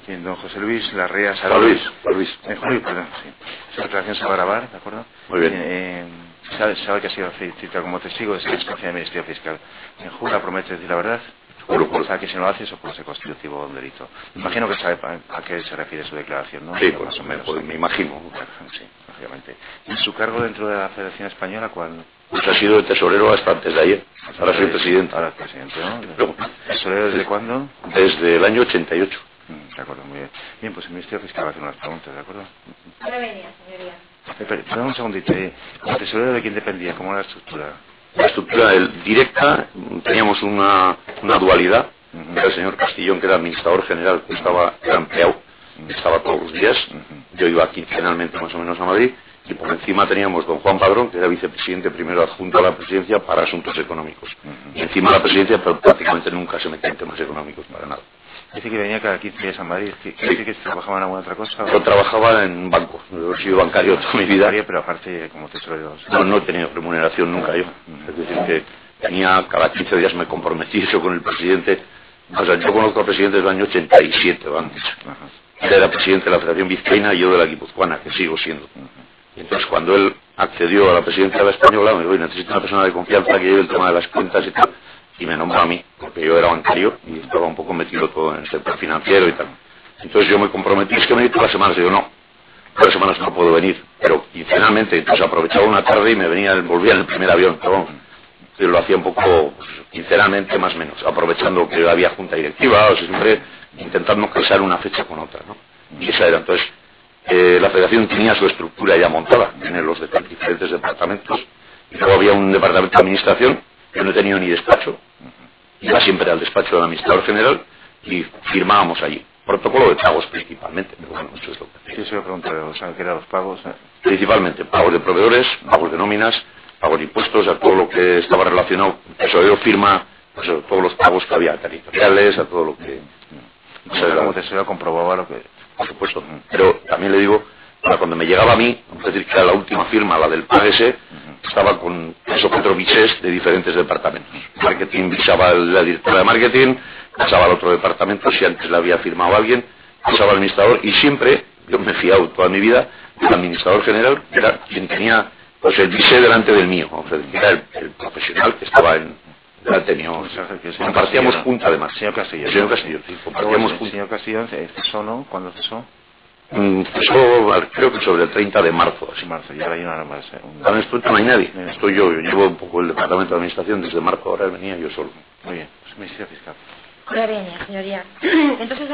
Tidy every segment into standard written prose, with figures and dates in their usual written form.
Bien, don José Luis Larrea Juan Luis. Juan Luis, perdón, sí. Esa declaración se va a grabar, ¿de acuerdo? Muy bien. Sabe que ha sido citado como testigo de circunstancia del Ministerio Fiscal. ¿En jura promete decir la verdad? Juro. O sea, que si no lo hace, eso puede ser constitutivo de un delito. Imagino que sabe a qué se refiere su declaración, ¿no? Sí, Más pues, o menos. me imagino. Sí, lógicamente. ¿Y su cargo dentro de la Federación Española cuál? Pues ha sido de tesorero hasta antes de ayer. Ahora soy presidente. Ahora es presidente, ¿no? No. ¿Tesorero desde cuándo? Desde el año 88. De acuerdo, muy bien. Bien, pues el Ministerio Fiscal va a hacer unas preguntas, ¿de acuerdo? Ahora venía, señoría. Perdón un segundito. ¿El tesorero de quién dependía? ¿Cómo era la estructura? La estructura directa, teníamos una dualidad. Era el señor Castillón, que era administrador general, que era empleado, estaba todos los días. Yo iba quincenalmente más o menos a Madrid. Y por encima teníamos don Juan Padrón, que era vicepresidente primero adjunto a la presidencia para asuntos económicos. Y encima la presidencia, pero prácticamente nunca se metía en temas económicos para nada. Dice que venía cada 15 días a Madrid. ¿Quiere decir que trabajaba en alguna otra cosa? Yo trabajaba en banco. Yo he sido bancario toda mi vida. Pero aparte como tesorero. No he tenido remuneración nunca yo. Es decir, que tenía cada 15 días me comprometí eso con el presidente. O sea, yo conozco al presidente del año 87, vamos. Él era presidente de la Federación Vizcaína y yo de la Guipuzcoana, que sigo siendo. Y entonces cuando él accedió a la presidencia de la Española, me dijo, necesito una persona de confianza que lleve el tema de las cuentas y tal. Y me nombró a mí, porque yo era bancario y estaba un poco metido todo en el sector financiero y tal. Entonces yo me comprometí, es que me di todas las semanas. Digo, no, todas las semanas no puedo venir, pero quincenalmente. Entonces aprovechaba una tarde y me volvía en el primer avión. Pero yo lo hacía un poco, pues, quincenalmente más o menos, aprovechando que había junta directiva, o sea, siempre intentando casar una fecha con otra, ¿no? Y esa era, entonces, la federación tenía su estructura ya montada, tiene los diferentes departamentos, y luego había un departamento de administración. Yo no he tenido ni despacho, iba siempre al despacho del administrador general y firmábamos allí. Protocolo de pagos principalmente, pero bueno, eso es lo que... Sí, se lo pregunté, o sea, ¿qué eran los pagos? Principalmente, pagos de proveedores, pagos de nóminas, pagos de impuestos, a todo lo que estaba relacionado. Eso yo firma, pues, a todos los pagos que había territoriales, a todo lo que... O sea, como tesorero comprobaba lo que... Por supuesto, pero también le digo, para cuando me llegaba a mí, es decir, que era la última firma, la del PAGS, estaba con 3 o 4 bises de diferentes departamentos. Marketing visaba la directora de marketing, pasaba al otro departamento, si antes le había firmado alguien, pasaba al administrador, y siempre, yo me he fiado toda mi vida, del administrador general, que era quien tenía pues el bise delante del mío, o sea, que era el profesional que estaba delante mío. Compartíamos junta además. Señor Castillo. Señor Castillo, sí, compartíamos junta. Señor Castillo, ¿cesó, no? ¿Cuándo cesó? Cesó, creo que sobre el 30 de marzo. Sí, marzo, y ahora hay una más. Ahora no hay nadie. Estoy yo llevo un poco el departamento de administración desde marzo, ahora venía yo solo. Muy bien, pues Ministerio Fiscal. Ahora venía, señoría. Entonces,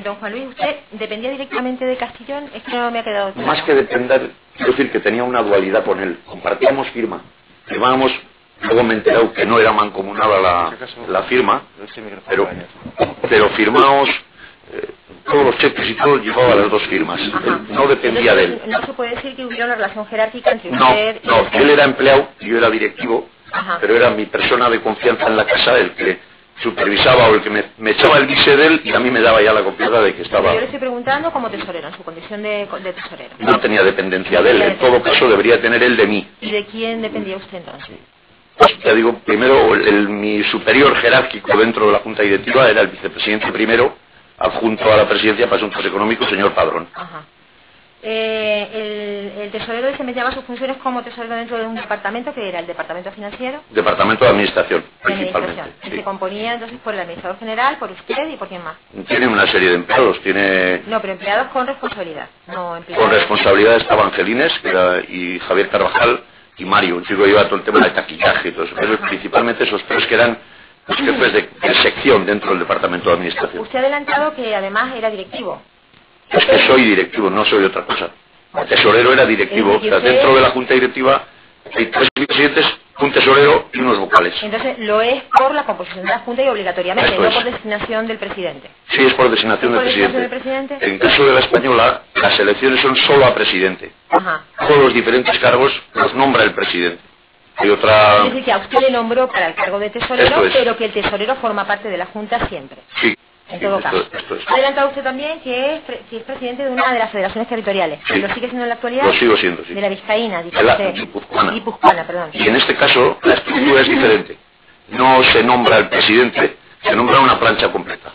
don Juan Luis, ¿usted dependía directamente de Castillón? Es que no me ha quedado claro. Más que depender, quiero decir que tenía una dualidad con él. Compartíamos firma. Firmábamos, luego me he enterado que no era mancomunada la firma, pero firmábamos... todos los cheques y todo llevaba las 2 firmas. No dependía de él. No se puede decir que hubiera una relación jerárquica entre usted y... No, él era empleado y yo era directivo, Ajá. pero era mi persona de confianza en la casa, el que supervisaba o el que me echaba el bise de él y a mí me daba ya la confianza de que estaba... Yo le estoy preguntando como tesorero, en su condición de tesorero. No tenía dependencia de él, en todo caso debería tener él de mí. ¿Y de quién dependía usted entonces? Pues te digo, primero mi superior jerárquico dentro de la Junta Directiva era el vicepresidente primero, adjunto a la presidencia para asuntos económicos, señor Padrón. Ajá. El tesorero desempeñaba sus funciones como tesorero dentro de un departamento que era el departamento financiero. Departamento de administración, principalmente. Y se componía entonces por el administrador general, por usted y por quién más. Tiene una serie de empleados, tiene... No, pero empleados con responsabilidad, no empleados. Con responsabilidad estaba Angelines y Javier Carvajal y Mario, un chico que lleva todo el tema de taquillaje y todo eso. Pero principalmente esos 3 que eran los jefes de sección dentro del departamento de administración. Usted ha adelantado que además era directivo. Es que soy directivo, no soy otra cosa. El tesorero era directivo. O sea, dentro de la junta directiva hay 3 vicepresidentes, un tesorero y unos vocales. Entonces lo es por la composición de la junta y obligatoriamente, Esto no es. por designación del presidente. Sí, es por designación del presidente. En caso de la española, las elecciones son solo a presidente. Ajá. Todos los diferentes cargos los nombra el presidente. Hay otra... Es decir, que a usted le nombró para el cargo de tesorero, Esto es. pero que el tesorero forma parte de la junta siempre. Sí. En todo caso. Esto es. Ha adelantado usted también que es presidente de una de las federaciones territoriales. Sí. ¿Lo sigue siendo en la actualidad? Lo sigo siendo, sí. De la Vizcaína, dice De la usted. Guipuzcoana. Guipuzcoana, perdón. Y en este caso, la estructura es diferente. No se nombra el presidente, se nombra una plancha completa.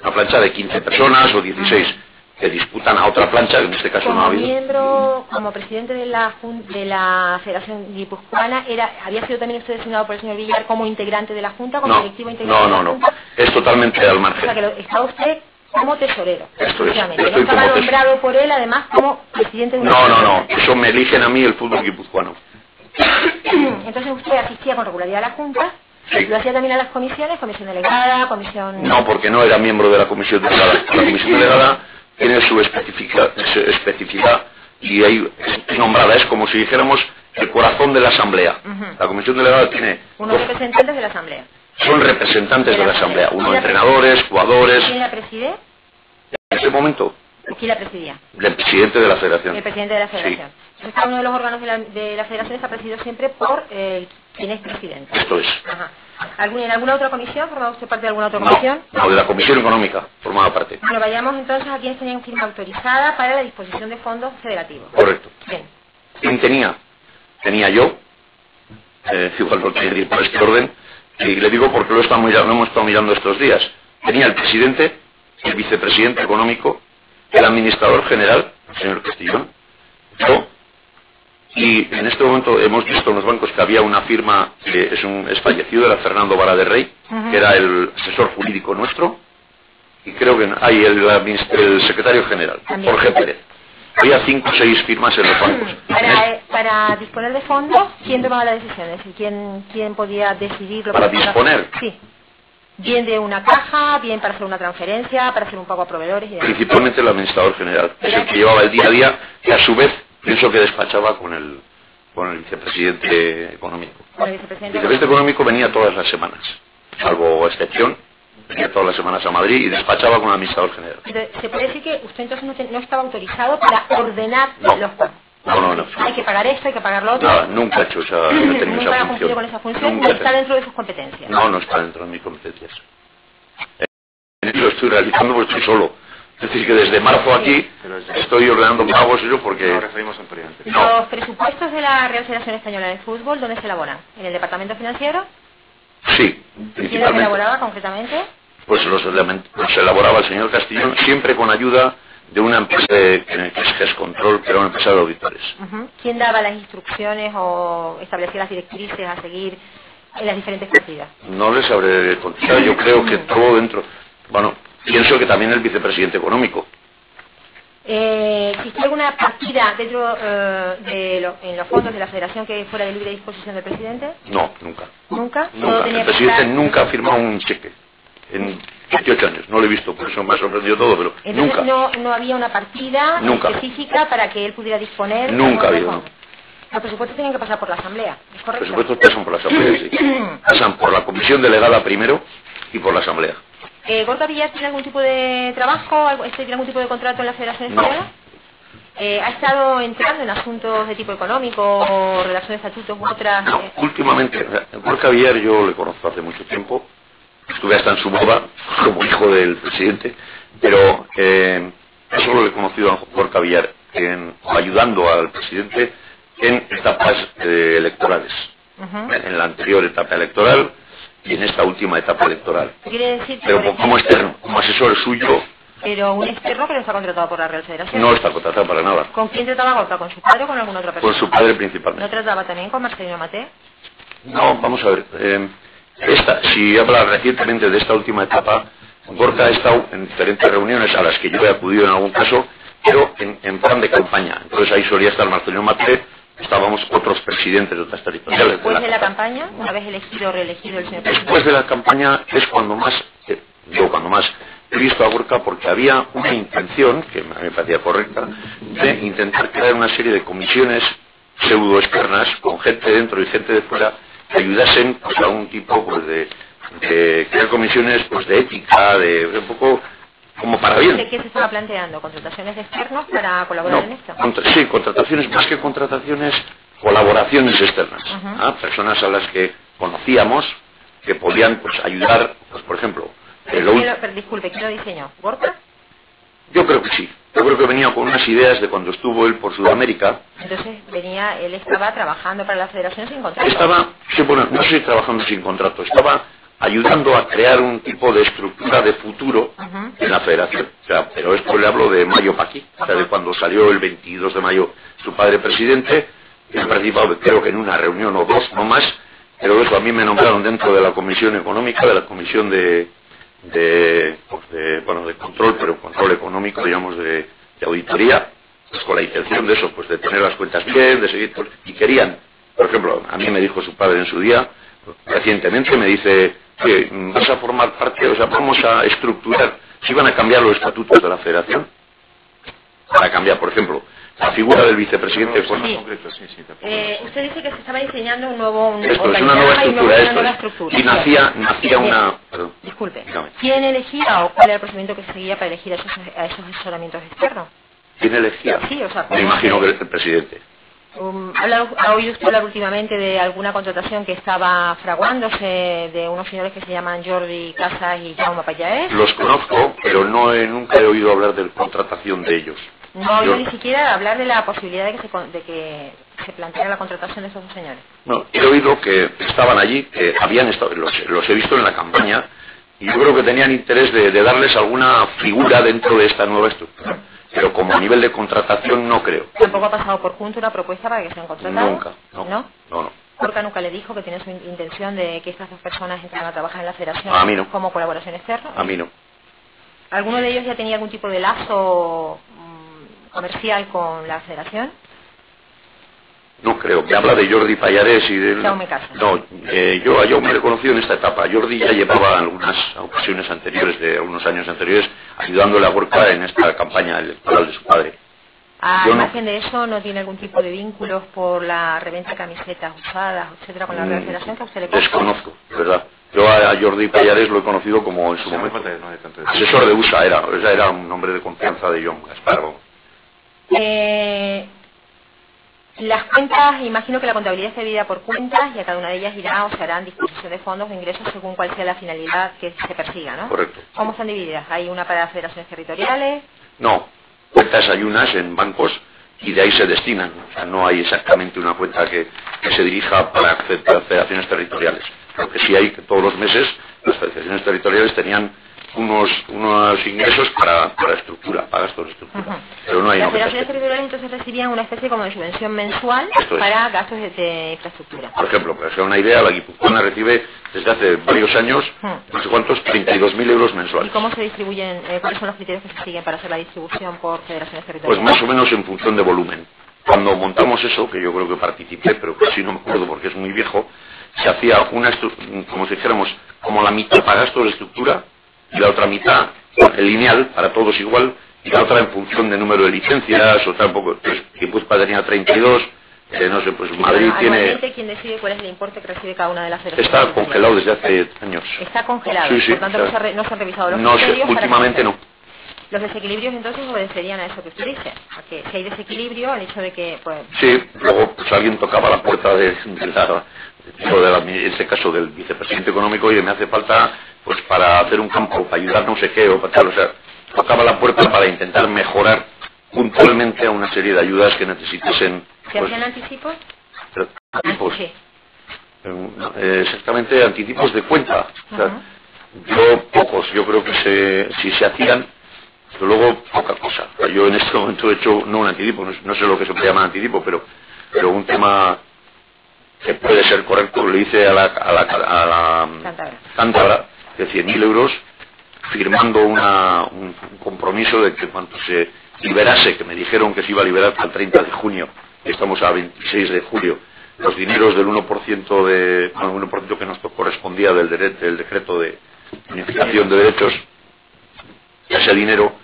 La Una plancha de 15 personas o 16 que disputan a otra plancha, que en este caso no ha habido. Miembro, como presidente de la Federación Guipuzcoana, ¿había sido también usted designado por el señor Villar como integrante de la Junta, como directivo integrante de la Junta? Es totalmente al margen. O sea, que estaba usted como tesorero. Esto es, no estaba nombrado por él, además, como presidente de una No, eso me eligen a mí el fútbol guipuzcoano. Entonces usted asistía con regularidad a la Junta. Sí. ¿Lo hacía también a las comisiones? ¿Comisión delegada? ¿Comisión...? No, porque no era miembro de la comisión delegada. La comisión delegada tiene su especificidad y ahí nombrada, es como si dijéramos el corazón de la asamblea. La comisión delegada tiene... Unos representantes de la asamblea. Son representantes de la asamblea, unos entrenadores, jugadores... ¿Quién la preside? En ese momento... ¿Quién la presidía? El presidente de la federación. El presidente de la federación. Sí. Cada uno de los órganos de la federación está presidido siempre por quien es presidente. Esto es. Ajá. ¿En alguna otra comisión? ¿Formaba usted parte de alguna otra comisión? No, de la comisión económica formaba parte. Bueno, vayamos entonces a quienes tenían firma autorizada para la disposición de fondos federativos. Correcto. Bien. ¿Quién tenía? Tenía yo, igual no tiene que ir por este orden, y le digo porque lo hemos estado mirando estos días. Tenía el presidente, el vicepresidente económico, el administrador general, el señor Castillón, yo, y en este momento hemos visto en los bancos que había una firma que es fallecido, era Fernando Vara de Rey, que era el asesor jurídico nuestro, y creo que hay el secretario general, también. Jorge Pérez. Había 5 o 6 firmas en los bancos. Para disponer de fondos, ¿quién tomaba las decisiones? ¿Quién podía decidirlo? ¿Para disponer? Sí. Bien de una caja, bien para hacer una transferencia, para hacer un pago a proveedores y demás. Principalmente el administrador general, es el que llevaba el día a día, que a su vez pienso que despachaba con el vicepresidente económico. El vicepresidente económico venía todas las semanas, salvo excepción, venía todas las semanas a Madrid y despachaba con el administrador general. Entonces, ¿se puede decir que usted entonces no estaba autorizado para ordenar los pagos? No. Hay que pagar esto, hay que pagar lo otro. Nada, nunca he hecho esa, ¿Nunca ha cumplido con esa función? ¿No está dentro de sus competencias? No está dentro de mis competencias. Lo estoy realizando porque estoy solo. Es decir, que desde marzo aquí estoy ordenando pagos y yo porque... Nos referimos anteriormente. ¿Los presupuestos de la Real Federación Española de Fútbol dónde se elaboran? ¿En el departamento financiero? Sí, principalmente. ¿Quién los elaboraba concretamente? Pues los elaboraba el señor Castillón, siempre con ayuda de una empresa que es GESControl, que era una empresa de auditores. ¿Quién daba las instrucciones o establecía las directrices a seguir en las diferentes partidas? No les sabré contestar, yo creo que todo dentro... Bueno, pienso que también el vicepresidente económico. ¿Existe alguna partida dentro en los fondos de la Federación que fuera de libre disposición del presidente? No, nunca. ¿Nunca? El presidente nunca ha firmado un cheque en 18 años. No lo he visto, por eso me ha sorprendido todo, pero entonces, nunca. No había una partida específica para que él pudiera disponer. Nunca ha habido, no. Los presupuestos tienen que pasar por la Asamblea, ¿es correcto? Los presupuestos pasan por la Asamblea, sí. Pasan por la comisión delegada primero y por la Asamblea. ¿Gorka Villar tiene algún tipo de trabajo, tiene algún tipo de contrato en la Federación Española? ¿Ha estado entrando en asuntos de tipo económico o redacción de estatutos u otras? No, últimamente, Gorka Villar yo le conozco hace mucho tiempo, estuve hasta en su boda como hijo del presidente, pero solo le he conocido a Gorka Villar ayudando al presidente en etapas electorales, en la anterior etapa electoral y en esta última etapa electoral. ¿Quiere decir que pero como externo, como asesor suyo. Pero un externo que no está contratado por la Real Federación. No está contratado para nada. ¿Con quién trataba Gorka? ¿Con su padre o con alguna otra persona? Con su padre principalmente. ¿No trataba también con Marcelino Maté? No, vamos a ver. Si habla recientemente de esta última etapa, Gorka ha estado en diferentes reuniones a las que yo he acudido en algún caso, pero en plan de campaña. Entonces ahí solía estar Marcelino Maté, estábamos otros presidentes de otras territoriales. ¿Después de la campaña, una vez elegido o reelegido el señor presidente? Después de la campaña es cuando más he visto a Gorka, porque había una intención, que me parecía correcta, de intentar crear una serie de comisiones pseudo externas, con gente dentro y gente de fuera, que ayudasen pues, a un tipo pues, de crear comisiones pues, de ética, de un poco como para bien. ¿De qué se estaba planteando? ¿Contrataciones de externos para colaborar en esto? Sí, contrataciones, más que contrataciones, colaboraciones externas. Personas a las que conocíamos, que podían pues, ayudar, pues, por ejemplo... Disculpe, ¿quién lo diseñó? ¿Gorka? Yo creo que sí. Yo creo que venía con unas ideas de cuando estuvo él por Sudamérica. Entonces él estaba trabajando para la Federación sin contrato. No sé si trabajando sin contrato, estaba ayudando a crear un tipo de estructura de futuro en la federación. O sea, pero esto le hablo de mayo para aquí, o sea, de cuando salió el 22 de mayo su padre presidente, que ha participado creo que en una reunión o dos, no más, pero eso a mí me nombraron dentro de la comisión económica, de la comisión de control, pero control económico, digamos, de auditoría, pues con la intención de eso, pues de tener las cuentas bien, de seguir, y querían, por ejemplo, a mí me dijo su padre en su día, recientemente me dice que vas a formar parte, o sea, vamos a estructurar, si van a cambiar los estatutos de la federación, para cambiar, por ejemplo, la figura del vicepresidente. Usted dice que se estaba diseñando un nuevo esto es una nueva estructura, y nacía una... Perdón, disculpe, dígame. ¿quién elegía o cuál era el procedimiento que se seguía para elegir a esos asesoramientos externos? ¿Quién elegía? Sí, o sea, me imagino que el presidente. ¿Ha oído usted hablar últimamente de alguna contratación que estaba fraguándose de unos señores que se llaman Jordi Casas y Jaume Pallaés? Los conozco, pero nunca he oído hablar de contratación de ellos. No ha oído ni siquiera hablar de la posibilidad de que se planteara la contratación de esos dos señores. No, he oído que estaban allí, que habían estado, los he visto en la campaña, y yo creo que tenían interés de darles alguna figura dentro de esta nueva estructura. Pero como a nivel de contratación no creo. ¿Tampoco ha pasado por junto una propuesta para que sean contratados? Nunca, no. Jorge nunca le dijo que tiene su intención de que estas dos personas entren a trabajar en la federación a mí no. como colaboración externa. A mí no. ¿Alguno de ellos ya tenía algún tipo de lazo comercial con la federación? No creo. Me habla de Jordi Pallaés y de... Jaume Casas. No, yo a Jaume le he conocido en esta etapa. Jordi ya llevaba algunas ocasiones anteriores, de algunos años anteriores, ayudándole a Gorka en esta campaña electoral de su padre. A margen de eso, ¿no tiene algún tipo de vínculos por la reventa de camisetas usadas, etcétera, con la federación que a usted le consta? Desconozco, ¿verdad? Yo a Jordi Pallaés lo he conocido como en su momento. Asesor de USA era un hombre de confianza de John Gaspar. Las cuentas, imagino que la contabilidad está dividida por cuentas y a cada una de ellas irá o se harán disposición de fondos o ingresos según cuál sea la finalidad que se persiga, ¿no? Correcto. ¿Cómo están divididas? ¿Hay una para federaciones territoriales? No, cuentas hay unas en bancos y de ahí se destinan. O sea, no hay exactamente una cuenta que se dirija para federaciones territoriales. Lo que sí hay que todos los meses las federaciones territoriales tenían unos ingresos para estructura, para gastos de estructura. Pero no hay. Las federaciones territoriales entonces recibían una especie como de subvención mensual para gastos de infraestructura. Por ejemplo, para hacer una idea, la guipuzcoana recibe desde hace varios años, no sé cuántos, 32.000 euros mensuales. ¿Y cómo se distribuyen, cuáles son los criterios que se siguen para hacer la distribución por federaciones territoriales? Pues más o menos en función de volumen. Cuando montamos eso, que yo creo que participé, pero que sí no me acuerdo porque es muy viejo, se hacía como si dijéramos, como la mitad para gastos de estructura, y la otra mitad, el lineal, para todos igual, y la otra en función de número de licencias, o tampoco, pues Guipúzcoa tenía 32, no sé, pues Madrid tiene... ¿Quién decide cuál es el importe que recibe cada una de las federaciones? Está congelado desde hace años. Está congelado, sí, por tanto no se han revisado los criterios. No, últimamente no. Los desequilibrios entonces obedecerían a eso que usted dice, a que si hay desequilibrio, al hecho de que... pues sí, luego pues alguien tocaba la puerta en este caso del vicepresidente económico, y me hace falta pues para hacer un campo, para ayudar no sé qué, o para tal, o sea, tocaba la puerta para intentar mejorar puntualmente a una serie de ayudas que necesitasen. ¿Se hacían anticipos? Anticipos. Sí. Exactamente, anticipos de cuenta. O sea, yo creo que si se hacían, pero luego poca cosa. O sea, yo en este momento he hecho, no un anticipo, no sé lo que se puede llamar anticipo, pero un tema que puede ser correcto, le hice a la Cántabra de 100.000 euros, firmando un compromiso de que cuando se liberase, que me dijeron que se iba a liberar hasta el 30 de junio, y estamos a 26 de julio, los dineros del 1% que nos correspondía del decreto de unificación de derechos, ese dinero,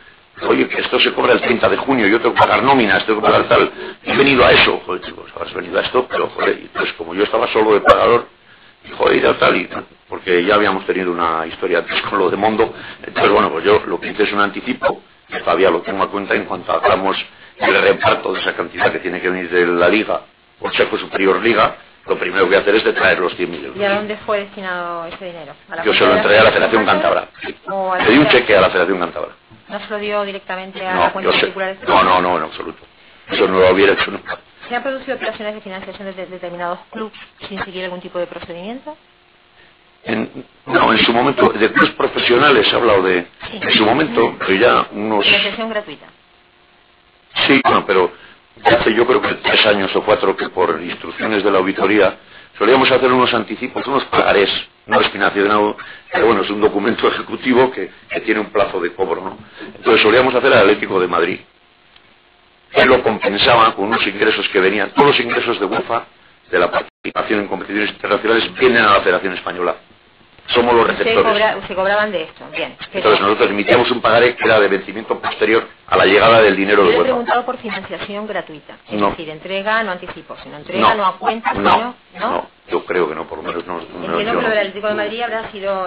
oye, que esto se cobra el 30 de junio, yo tengo que pagar nóminas, tengo que pagar tal, he venido a eso, joder, chicos, has venido a esto, pero joder, y pues como yo estaba solo de pagador, y joder, tal, y porque ya habíamos tenido una historia antes con lo de Mondo, entonces bueno, pues yo lo que hice es un anticipo, que todavía lo tengo a cuenta en cuanto hagamos el reparto de esa cantidad que tiene que venir de la Liga, Consejo Superior Liga, lo primero que voy a hacer es de traer los 100.000 euros. ¿Y a dónde fue destinado ese dinero? Yo se lo entregué a la Federación Cántabra. Le di un cheque a la Federación Cántabra. ¿No se lo dio directamente a la cuenta particular? No, en absoluto. Eso no lo hubiera hecho nunca. ¿Se han producido operaciones de financiación de determinados clubes sin seguir algún tipo de procedimiento? No, en su momento, de clubes profesionales he hablado de... Sí. En su momento, pero ya unos... Financiación gratuita. Sí, bueno, pero hace yo creo que 3 años o 4 que por instrucciones de la auditoría solíamos hacer unos anticipos, unos pagarés, no es financiación, pero bueno, es un documento ejecutivo que tiene un plazo de cobro, ¿no? Entonces solíamos hacer al Atlético de Madrid, que lo compensaba con unos ingresos que venían, todos los ingresos de UEFA, de la participación en competiciones internacionales, vienen a la Federación Española. Somos los receptores. Se cobraban de esto, bien. Entonces nosotros emitíamos un pagaré que era de vencimiento posterior a la llegada del dinero de Yo le he UEFA. preguntado por financiación gratuita, es No. decir, entrega, no anticipo, sino entrega, no a cuenta, no, ¿no? yo creo que no, por lo menos no. Entiendo yo que lo no. del Atlético de Madrid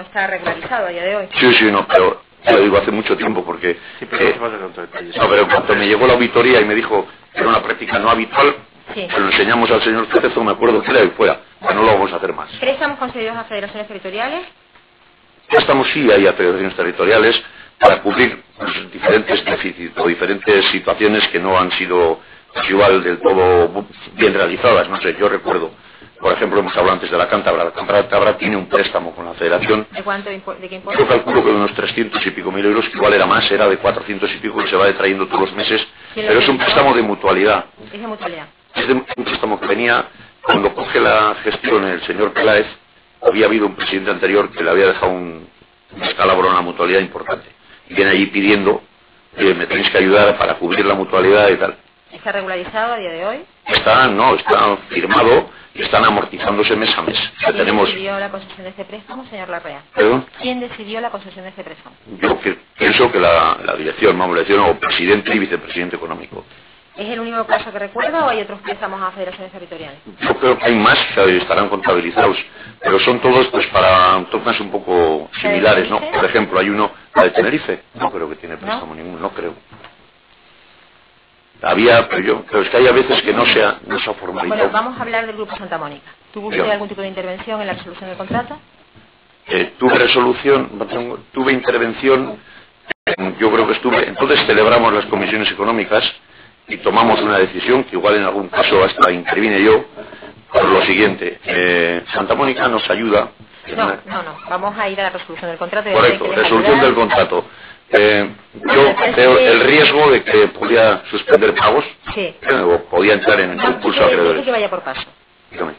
está regularizado a día de hoy. Sí, no, pero ya lo digo hace mucho tiempo porque... Sí, pero no hace falta tanto detalle. no, pero en cuanto me llegó la auditoría y me dijo que era una práctica no habitual, Sí. se lo enseñamos al señor Cerezo, me acuerdo que era y fuera, que no lo vamos a hacer más. ¿Préstamos concedidos a federaciones territoriales? Estamos sí ahí a federaciones territoriales para cubrir los diferentes déficits o diferentes situaciones que no han sido pues, igual del todo bien realizadas. No sé, yo recuerdo, por ejemplo, hemos hablado antes de la Cántabra. La Cántabra tiene un préstamo con la Federación. ¿De qué importa? Yo calculo que de unos 300 y pico mil euros, que igual era más, era de 400 y pico y se va detrayendo todos los meses. Pero es un préstamo de mutualidad. Es de mutualidad. Es de un préstamo que venía, cuando coge la gestión el señor Peláez, había habido un presidente anterior que le había dejado un escalabro en la mutualidad importante. Y viene allí pidiendo que me tenéis que ayudar para cubrir la mutualidad y tal. ¿Está regularizado a día de hoy? Está firmado y están amortizándose mes a mes. O sea, ¿Quién tenemos... decidió la concesión de este préstamo, señor Larrea? ¿Perdón? ¿Quién decidió la concesión de este préstamo? Yo pienso que la dirección, vamos, la dirección o presidente y vicepresidente económico. ¿Es el único caso que recuerda o hay otros préstamos a federaciones territoriales? Yo creo que hay más que estarán contabilizados, pero son todos pues para temas un poco similares, ¿no? Por ejemplo, hay uno, la de Tenerife, no creo que tiene préstamo ninguno, no creo. Había, pero es que hay a veces que no se ha formalizado. Bueno, vamos a hablar del Grupo Santa Mónica. ¿Tuvo usted Dígame. algún tipo de intervención en la resolución del contrato? Tuve intervención, yo creo que entonces celebramos las comisiones económicas y tomamos una decisión que igual en algún caso hasta intervine yo por lo siguiente. Santa Mónica nos ayuda. No, vamos a ir a la resolución del contrato. Correcto, resolución del contrato. Yo veo el riesgo de que podía suspender pagos, Sí. O podía entrar en concurso a Dice acreedores. que vaya por paso. Dígame.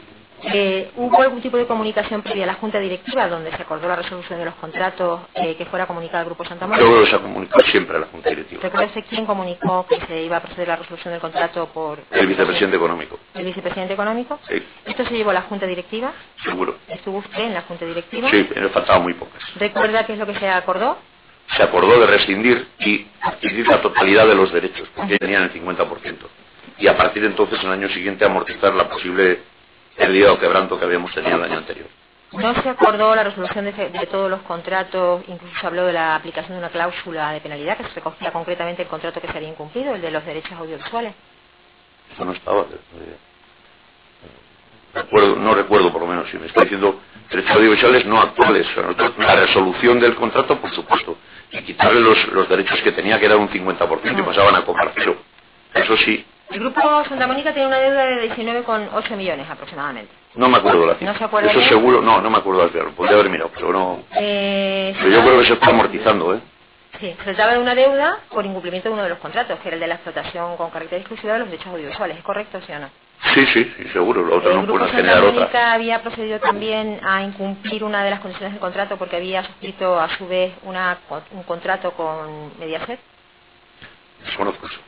¿Hubo algún tipo de comunicación previa a la Junta Directiva donde se acordó la resolución de los contratos que fuera comunicada al Grupo Santa Mónica? Yo creo que se ha comunicado siempre a la Junta Directiva. ¿Recuerda quién comunicó que se iba a proceder a la resolución del contrato por... El vicepresidente económico. ¿El vicepresidente económico? Sí, ¿Esto se llevó a la Junta Directiva? seguro. ¿Estuvo usted en la Junta Directiva? Sí, me faltaban muy pocas. ¿Recuerda qué es lo que se acordó? Se acordó de rescindir y adquirir la totalidad de los derechos, porque tenían el 50%. Y a partir de entonces, el año siguiente, amortizar la posible pérdida o quebranto que habíamos tenido el año anterior. ¿No se acordó la resolución de todos los contratos? Incluso se habló de la aplicación de una cláusula de penalidad que se recogía concretamente el contrato que se había incumplido, el de los derechos audiovisuales. Eso no estaba. No recuerdo por lo menos, si me está diciendo derechos audiovisuales no actuales. La resolución del contrato, por supuesto, y quitarle los derechos que tenía, que era un 50%, y pasaban a cobrar cero. Eso sí. El Grupo Santa Mónica tiene una deuda de 19,8 millones aproximadamente. No me acuerdo la cifra. ¿No se acuerda Eso bien? seguro, no me acuerdo al verlo. Podría haber mirado, pero no. Pero yo creo que se está amortizando, ¿eh? Sí, se trataba de una deuda por incumplimiento de uno de los contratos, que era el de la explotación con carácter exclusivo de los derechos audiovisuales. ¿Es correcto, sí o no? Sí, seguro. La otra El no Grupo puede Santa generar Mónica otra. había procedido también a incumplir una de las condiciones del contrato porque había suscrito a su vez un contrato con Mediaset. Desconozco eso.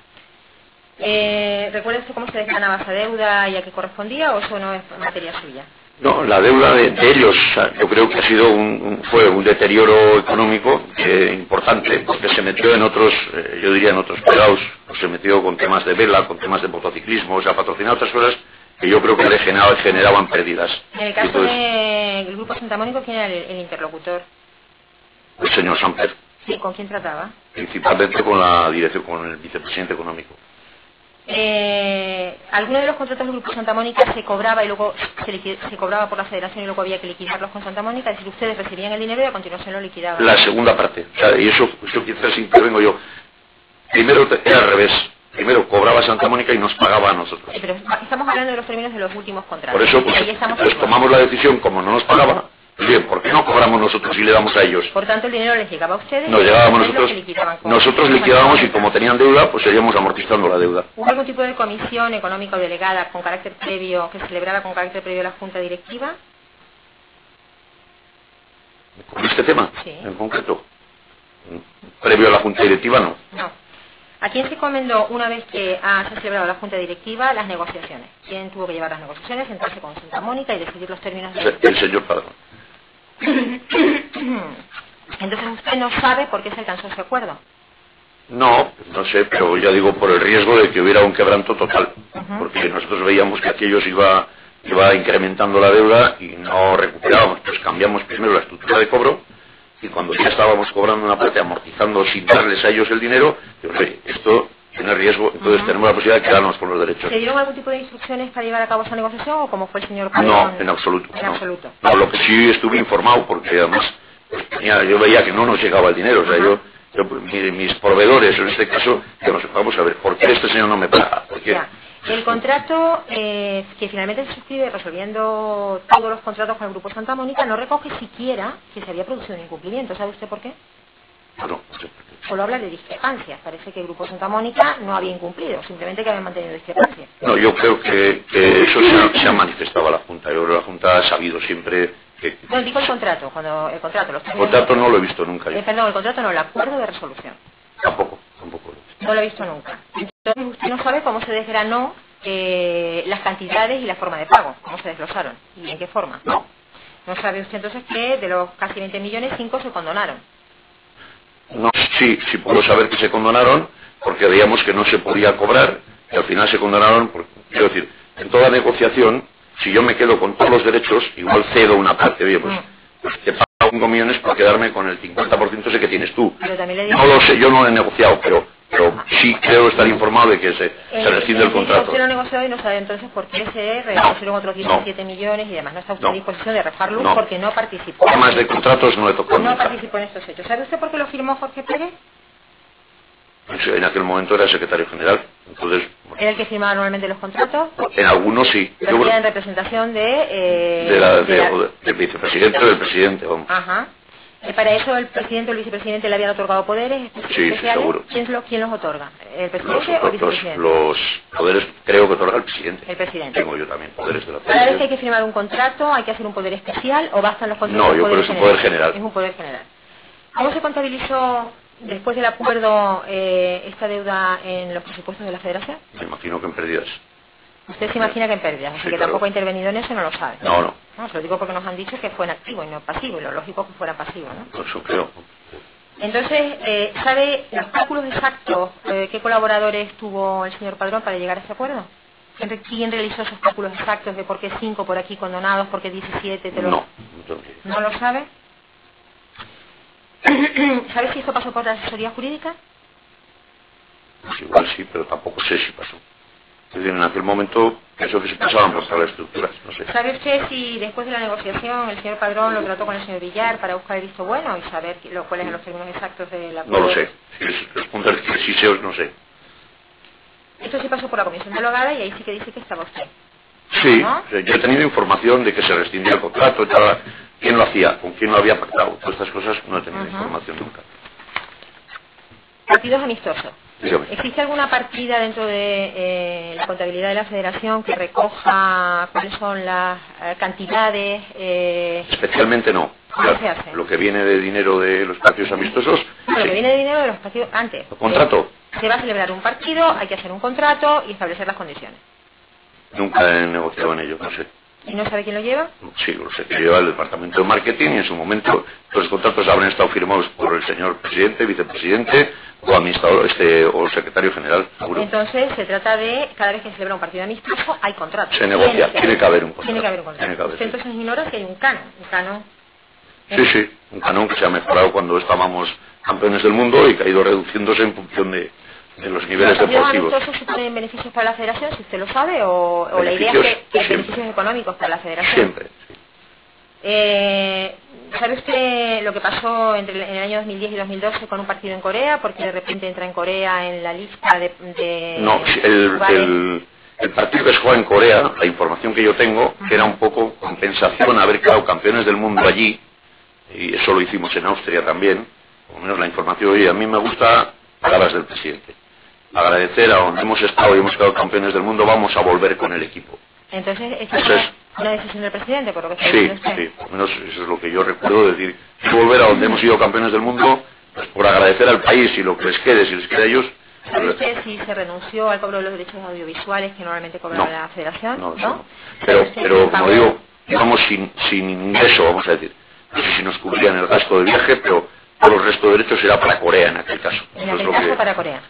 ¿Recuerda usted cómo se desgranaba esa deuda y a qué correspondía o eso no es materia suya? No, la deuda de ellos, o sea, yo creo que ha sido fue un deterioro económico importante, porque se metió en otros, yo diría en otros pegados, se metió con temas de vela, con temas de motociclismo, o sea, patrocinado otras cosas que yo creo que le generaban pérdidas. En el caso entonces, del Grupo Santa Mónica, ¿quién era el interlocutor? el señor Samper, Sí, ¿con quién trataba? principalmente con la dirección, con el vicepresidente económico. ¿Alguno de los contratos del Grupo Santa Mónica se cobraba y luego se cobraba por la Federación y luego había que liquidarlos con Santa Mónica? Es decir, ustedes recibían el dinero y a continuación lo liquidaban. La segunda parte, o sea, y eso quizás intervengo yo. Primero era al revés. Primero cobraba Santa Mónica y nos pagaba a nosotros. Pero estamos hablando de los términos de los últimos contratos. Por eso, Ahí estamos pues tomamos la decisión, como no nos pagaba, Bien, ¿por qué no cobramos nosotros y le damos a ellos? Por tanto, el dinero les llegaba a ustedes. Nos llegábamos nosotros, nosotros liquidábamos y como tenían deuda, pues seguíamos amortizando la deuda. ¿Hubo algún tipo de comisión económica o delegada con carácter previo, que celebrara con carácter previo la Junta Directiva? ¿Con este tema? Sí. En concreto. Previo a la Junta Directiva, no. No. ¿A quién se encomendó, una vez que se ha celebrado la Junta Directiva, las negociaciones? ¿Quién tuvo que llevar las negociaciones, sentarse con Santa Mónica y decidir los términos de... El señor Padrón. Entonces usted no sabe por qué se alcanzó ese acuerdo. No sé, pero ya digo, por el riesgo de que hubiera un quebranto total. Porque nosotros veíamos que aquello se iba incrementando la deuda y no recuperábamos. Pues cambiamos primero la estructura de cobro y cuando ya estábamos cobrando una parte, amortizando sin darles a ellos el dinero, digo, oye, esto tiene riesgo, entonces tenemos la posibilidad de quedarnos con los derechos. ¿Se dieron algún tipo de instrucciones para llevar a cabo esa negociación o cómo fue el señor Padrón? No, en absoluto. En absoluto. No, lo que sí estuve informado, porque además pues, yo veía que no nos llegaba el dinero, o sea, mis proveedores, en este caso, vamos a ver, ¿por qué este señor no me paga? El contrato que finalmente se suscribe resolviendo todos los contratos con el Grupo Santa Mónica no recoge siquiera que se había producido un incumplimiento. ¿Sabe usted por qué? No sé. Solo habla de discrepancias. Parece que el Grupo Santa Mónica no había incumplido, simplemente que había mantenido discrepancias. No, yo creo que eso se ha manifestado a la Junta. Yo creo que la Junta ha sabido siempre que... No, digo el contrato, el contrato no lo he visto nunca. Perdón, el contrato no, el acuerdo de resolución. Tampoco. No lo he visto nunca. Entonces usted no sabe cómo se desgranó las cantidades y la forma de pago, cómo se desglosaron y en qué forma. No. No sabe usted entonces que de los casi 20 millones, 5 se condonaron. No, sí puedo saber que se condonaron porque veíamos que no se podía cobrar y al final se condonaron. Quiero decir, en toda negociación, si yo me quedo con todos los derechos, igual cedo una parte, oye, pues te pago 5 millones por quedarme con el 50% ese que tienes tú. Pero también le digo... No lo sé, yo no lo he negociado, pero sí creo estar informado de que se rescinde el contrato. Usted lo negoció y no sabe entonces por qué se renegociaron otros 17 millones y demás. No está usted a disposición de arrojar luz porque no participó. Temas de contratos no le tocó No nunca. participó en estos hechos. ¿Sabe usted por qué lo firmó Jorge Pérez? Pues en aquel momento era secretario general, entonces... ¿Era el que firmaba normalmente los contratos? En algunos sí. Lo hacía en representación del vicepresidente o del presidente, vamos. Ajá. Para eso el presidente o el vicepresidente le habían otorgado poderes especiales. Sí, seguro. ¿Quién los otorga? ¿El presidente o el vicepresidente? Los poderes creo que otorga el presidente. El presidente. Tengo yo también poderes de la Cada vez que hay que firmar un contrato, ¿hay que hacer un poder especial o bastan los contratos? No, yo creo que es un poder general. Es un poder general. ¿Cómo se contabilizó después del acuerdo esta deuda en los presupuestos de la Federación? Me imagino que en pérdidas. Usted se imagina que en pérdidas, así que claro. Tampoco ha intervenido en eso, no lo sabe. No. Se lo digo porque nos han dicho que fue en activo y no pasivo, y lo lógico que fuera pasivo, ¿no? Eso creo. Entonces, ¿sabe los cálculos exactos qué colaboradores tuvo el señor Padrón para llegar a ese acuerdo? ¿Quién realizó esos cálculos exactos de por qué 5 por aquí condonados, por qué 17? ¿No lo sabe? ¿Sabe si esto pasó por la asesoría jurídica? Pues igual sí, pero tampoco sé si pasó. Es decir, en aquel momento eso que se pasaban por todas las estructuras, no sé. ¿Sabe usted si después de la negociación el señor Padrón lo trató con el señor Villar para buscar el visto bueno y saber cuáles eran los términos exactos del acuerdo? No lo sé. Si responder que sí sé o no sé. Esto sí pasó por la comisión delegada y ahí sí que dice que estaba usted. Sí, ¿no? Yo he tenido información de que se rescindía el contrato, quién lo hacía, con quién lo había pactado. Todas estas cosas no he tenido información nunca. Partidos amistosos. Dígame. ¿Existe alguna partida dentro de la contabilidad de la Federación que recoja cuáles son las cantidades? Especialmente no. ¿Cómo se hace? Lo que viene de dinero de los partidos amistosos. No, sí. Lo que viene de dinero de los partidos antes. ¿El contrato? Se va a celebrar un partido, hay que hacer un contrato y establecer las condiciones. Nunca he negociado en ello, no sé. ¿Y no sabe quién lo lleva? Sí, lo sé, que lleva el departamento de marketing y en su momento los contratos habrán estado firmados por el señor presidente, vicepresidente o administrador o secretario general, seguro. Entonces se trata de, cada vez que se celebra un partido amistoso, hay contrato. Se negocia, tiene que haber un contrato. Tiene que haber un contrato. Usted entonces ignora que hay un canon. Sí, un canon que se ha mejorado cuando estábamos campeones del mundo y que ha ido reduciéndose en función de los niveles deportivos. ¿Los amistosos suponen beneficios para la Federación, si usted lo sabe, o la idea es que hay beneficios económicos para la Federación? Siempre. ¿Sabe usted lo que pasó en el año 2010 y 2012 con un partido en Corea? Porque de repente entra en Corea en la lista de No, El partido que se juega en Corea, la información que yo tengo, que era un poco compensación haber quedado campeones del mundo allí, y eso lo hicimos en Austria también, por lo menos la información. Oye, a mí me gusta palabras del presidente. Agradecer a donde hemos estado y hemos quedado campeones del mundo, vamos a volver con el equipo. Entonces, ¿esa es una decisión del presidente, por lo que está diciendo usted? Sí, por lo menos eso es lo que yo recuerdo, decir, volver a donde hemos sido campeones del mundo, pues por agradecer al país y lo que les quede, si les queda a ellos. ¿Sabe usted si se renunció al cobro de los derechos audiovisuales que normalmente cobraba la Federación? No. Pero como digo, íbamos sin ingreso, vamos a decir. No sé si nos cubrían el gasto de viaje, pero por los restos de derechos era para Corea en aquel caso. En aquel caso para Corea.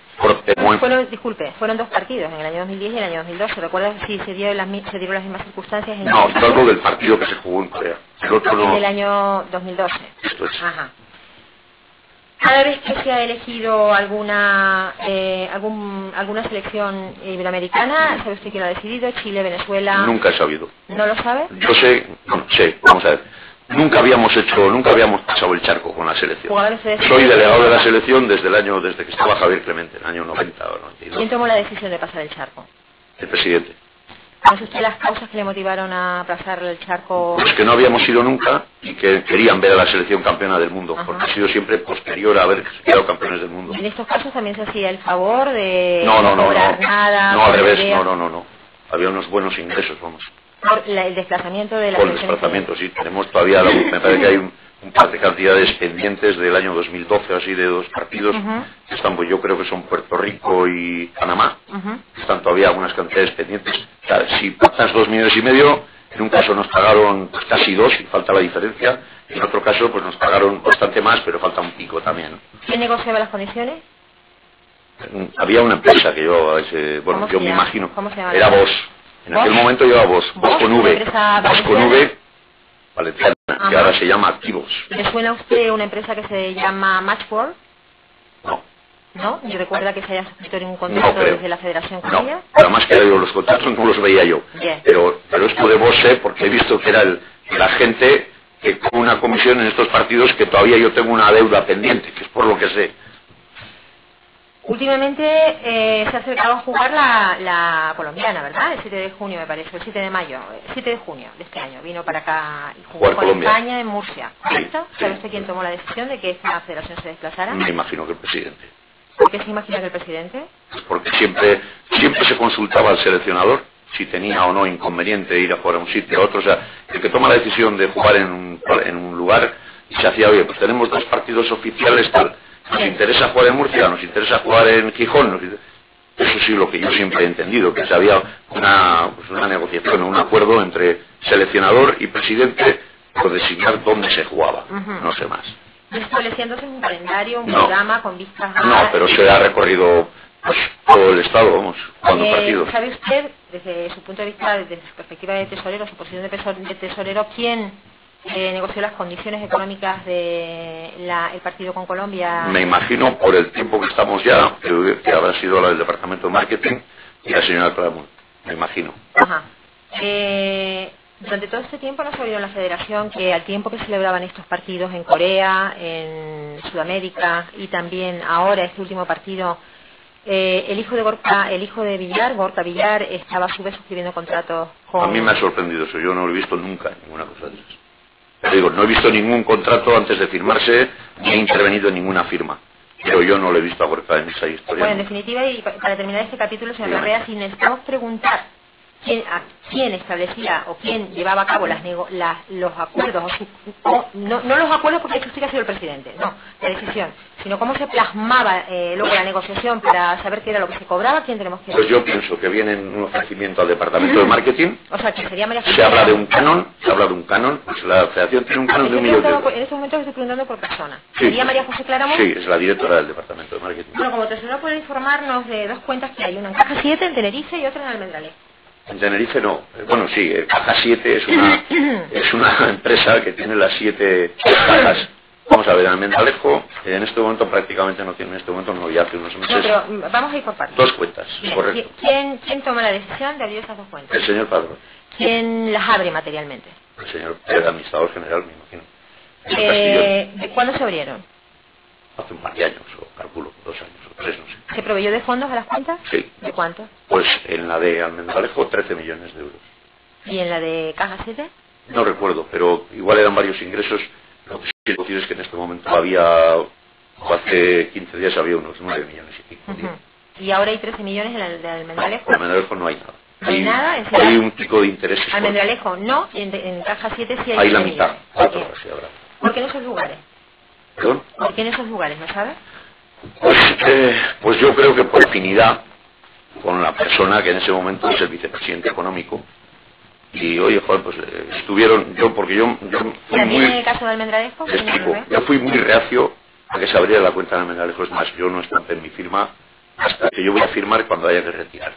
Fueron 2 partidos, en el año 2010 y en el año 2012. ¿Recuerdas si se dieron las mismas circunstancias? No, esto es algo del partido que se jugó en Corea. El otro no. En el año 2012. Esto es. Ajá. Cada vez que se ha elegido alguna selección iberoamericana, ¿sabe usted quién lo ha decidido? Chile, Venezuela. Nunca he sabido. ¿No lo sabe? Yo sé, vamos a ver. Nunca habíamos pasado el charco con la selección. Soy delegado de la selección desde que estaba Javier Clemente, en el año 90 o 92. ¿Quién tomó la decisión de pasar el charco? El presidente. ¿Conoce usted las causas que le motivaron a pasar el charco? Pues que no habíamos ido nunca y que querían ver a la selección campeona del mundo, porque ha sido siempre posterior a haber quedado campeones del mundo. ¿En estos casos también se hacía el favor de no cobrar nada? No, al revés, no. Había unos buenos ingresos, vamos. Por el desplazamiento de la Por el desplazamiento, sí. Tenemos todavía, me parece que hay un par de cantidades pendientes del año 2012, así, de 2 partidos. Que están, pues yo creo que son Puerto Rico y Panamá. Están todavía algunas cantidades pendientes. O sea, si pasas 2,5 millones, en un caso nos pagaron pues, casi 2 y falta la diferencia. En otro caso, pues nos pagaron bastante más, pero falta un pico también. ¿Quién negociaba las condiciones? Había una empresa que yo, yo me imagino, era Vos. En aquel momento llevaba Vos con V, valenciana, que ahora se llama Activos. ¿Le suena a usted una empresa que se llama Matchworld? No. ¿No? ¿Y recuerda que se haya suscrito en un contrato desde la Federación con ella? No, además que los contratos no los veía yo. Pero esto de Vos sé porque he visto que era el agente que con una comisión en estos partidos que todavía yo tengo una deuda pendiente, que es por lo que sé. Últimamente se ha acercado a jugar la colombiana, ¿verdad? El 7 de junio me parece, el 7 de mayo, el 7 de junio de este año. Vino para acá y jugó con España en Murcia, ¿correcto? Sí. ¿Sabe usted quién tomó la decisión de que esta federación se desplazara? Me imagino que el presidente. ¿Por qué se imagina que el presidente? Pues porque siempre se consultaba al seleccionador si tenía o no inconveniente ir a jugar a un sitio a otro. O sea, el que toma la decisión de jugar en un lugar y se hacía, oye, pues tenemos 2 partidos oficiales, tal. Nos interesa jugar en Murcia, nos interesa jugar en Gijón. Eso sí, lo que yo siempre he entendido, que había una negociación, un acuerdo entre seleccionador y presidente por designar dónde se jugaba, no sé más. ¿Estableciéndose un calendario, un programa con vistas a... No, pero se ha recorrido pues, todo el Estado, vamos, jugando partidos. ¿Sabe usted, desde su punto de vista, desde su perspectiva de tesorero, su posición de tesorero, quién negoció las condiciones económicas del partido con Colombia? Me imagino, por el tiempo que estamos ya, que habrá sido la del Departamento de Marketing y la señora Claramunt, me imagino. Ajá. Durante todo este tiempo no se ha oído en la Federación que al tiempo que celebraban estos partidos en Corea, en Sudamérica y también ahora este último partido, el hijo de Villar, Gorka Villar, estaba a su vez suscribiendo contratos con... A mí me ha sorprendido eso, yo no lo he visto nunca, ninguna cosa de eso. Pero digo, no he visto ningún contrato antes de firmarse, ni he intervenido en ninguna firma. Pero yo no lo he visto a Gorka en esa historia. Bueno, en definitiva, y para terminar este capítulo, señor Larrea, si necesitamos preguntar quién establecía o quién llevaba a cabo los acuerdos, no los acuerdos porque usted ha sido el presidente, no, la decisión, sino cómo se plasmaba luego la negociación para saber qué era lo que se cobraba, quién tenemos que... Pues yo pienso que viene un ofrecimiento al departamento de marketing. O sea, que sería María José. Se habla de un canon, pues la federación tiene un canon de 1 millón de euros. En este momento estoy preguntando por persona. Sí, ¿Sería María José Claramunt? Sí, es la directora del departamento de marketing. Bueno, como tesorero puede informarnos de 2 cuentas que hay, una en Caja 7, en Tenerife y otra en Almendralejo. En Tenerife no. Bueno, sí, Caja 7 es una empresa que tiene las 7 cajas. Vamos a ver, en Almendralejo, en este momento prácticamente no tiene, ya hace unos meses. No, pero vamos a ir por partes. 2 cuentas, bien, correcto. ¿Quién toma la decisión de abrir esas 2 cuentas? El señor Padrón. ¿Quién las abre materialmente? El señor, el administrador general, me imagino. ¿De cuándo se abrieron? hace un par de años, o calculo, 2 años o 3, no sé. ¿Se proveyó de fondos a las cuentas? Sí. ¿De cuánto? Pues en la de Almendralejo 13 millones de euros. ¿Y en la de Caja 7? No recuerdo, pero igual eran varios ingresos. Lo que sí quiero decir es que en este momento había, o hace 15 días había unos 9 millones y pico. Y ahora hay 13 millones en la de Almendralejo. En Almendralejo no hay nada. ¿No hay nada? Hay un pico de intereses. Almendralejo no, y en Caja 7 sí hay 13 hay la mitad, millones. 4 horas y ahora. ¿Por qué en esos lugares? ¿Perdón? ¿Por qué en esos lugares, no sabes? Pues yo creo que por afinidad con la persona que en ese momento es el vicepresidente económico. Y oye, joder, pues estuvieron, porque yo fui ¿También en muy... el caso de Almendralejo? Te explico, yo fui muy reacio a que se abriera la cuenta de Almendralejo. Es más, yo no estampé en mi firma hasta que yo voy a firmar cuando haya que retirar.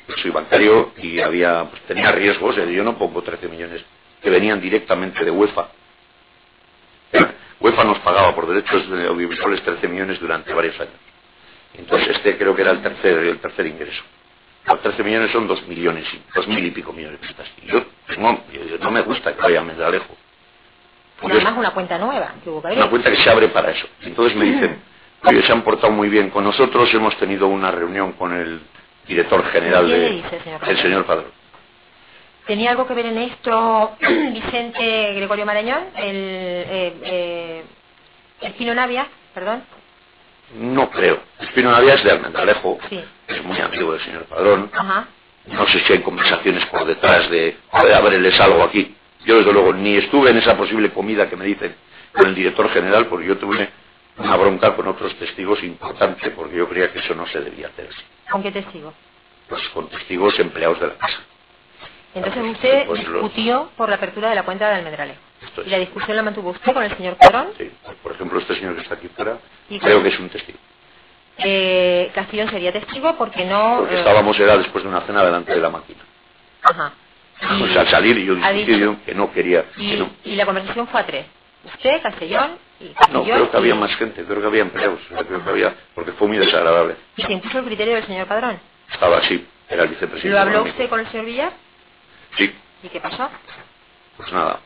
Yo soy bancario y pues, tenía riesgos. Yo no pongo 13 millones que venían directamente de UEFA. UEFA nos pagaba por derechos de audiovisuales 13 millones durante varios años. Entonces creo que era el tercer ingreso. Los 13 millones son 2 millones, 2.000 y pico millones de pesetas. Y yo no me gusta que vaya a Almendralejo. Y además una cuenta nueva que hubo que abrir. Una cuenta que se abre para eso. Entonces me dicen, oye, se han portado muy bien con nosotros, hemos tenido una reunión con el director general el señor Padrón. ¿Tenía algo que ver en esto Vicente Gregorio Marañón, el Espino Navia, perdón? No creo. Espino Navia es de Almendralejo, sí. Es muy amigo del señor Padrón. Ajá. No sé si hay conversaciones por detrás de abrirles algo aquí. Yo desde luego ni estuve en esa posible comida que me dicen con el director general, porque yo tuve una bronca con otros testigos importante, porque yo creía que eso no se debía hacer. ¿Con qué testigo? Pues con testigos empleados de la casa. Entonces usted discutió por la apertura de la cuenta de Almendralejo. ¿Y la discusión la mantuvo usted con el señor Padrón? Sí, por ejemplo, este señor que está aquí fuera, creo que es un testigo. Castillón sería testigo porque no... Porque estábamos, era después de una cena delante de la máquina. Ajá. Pues al salir yo discutí que no quería... Y la conversación fue a 3. Usted, Castellón y Castillón... No, creo que había más gente, creo que había empleados, creo que había, porque fue muy desagradable. ¿Y se impuso el criterio del señor Padrón? Estaba así, era el vicepresidente. ¿Lo habló usted con el señor Villar? Sí. ¿Y qué pasó? Pues nada,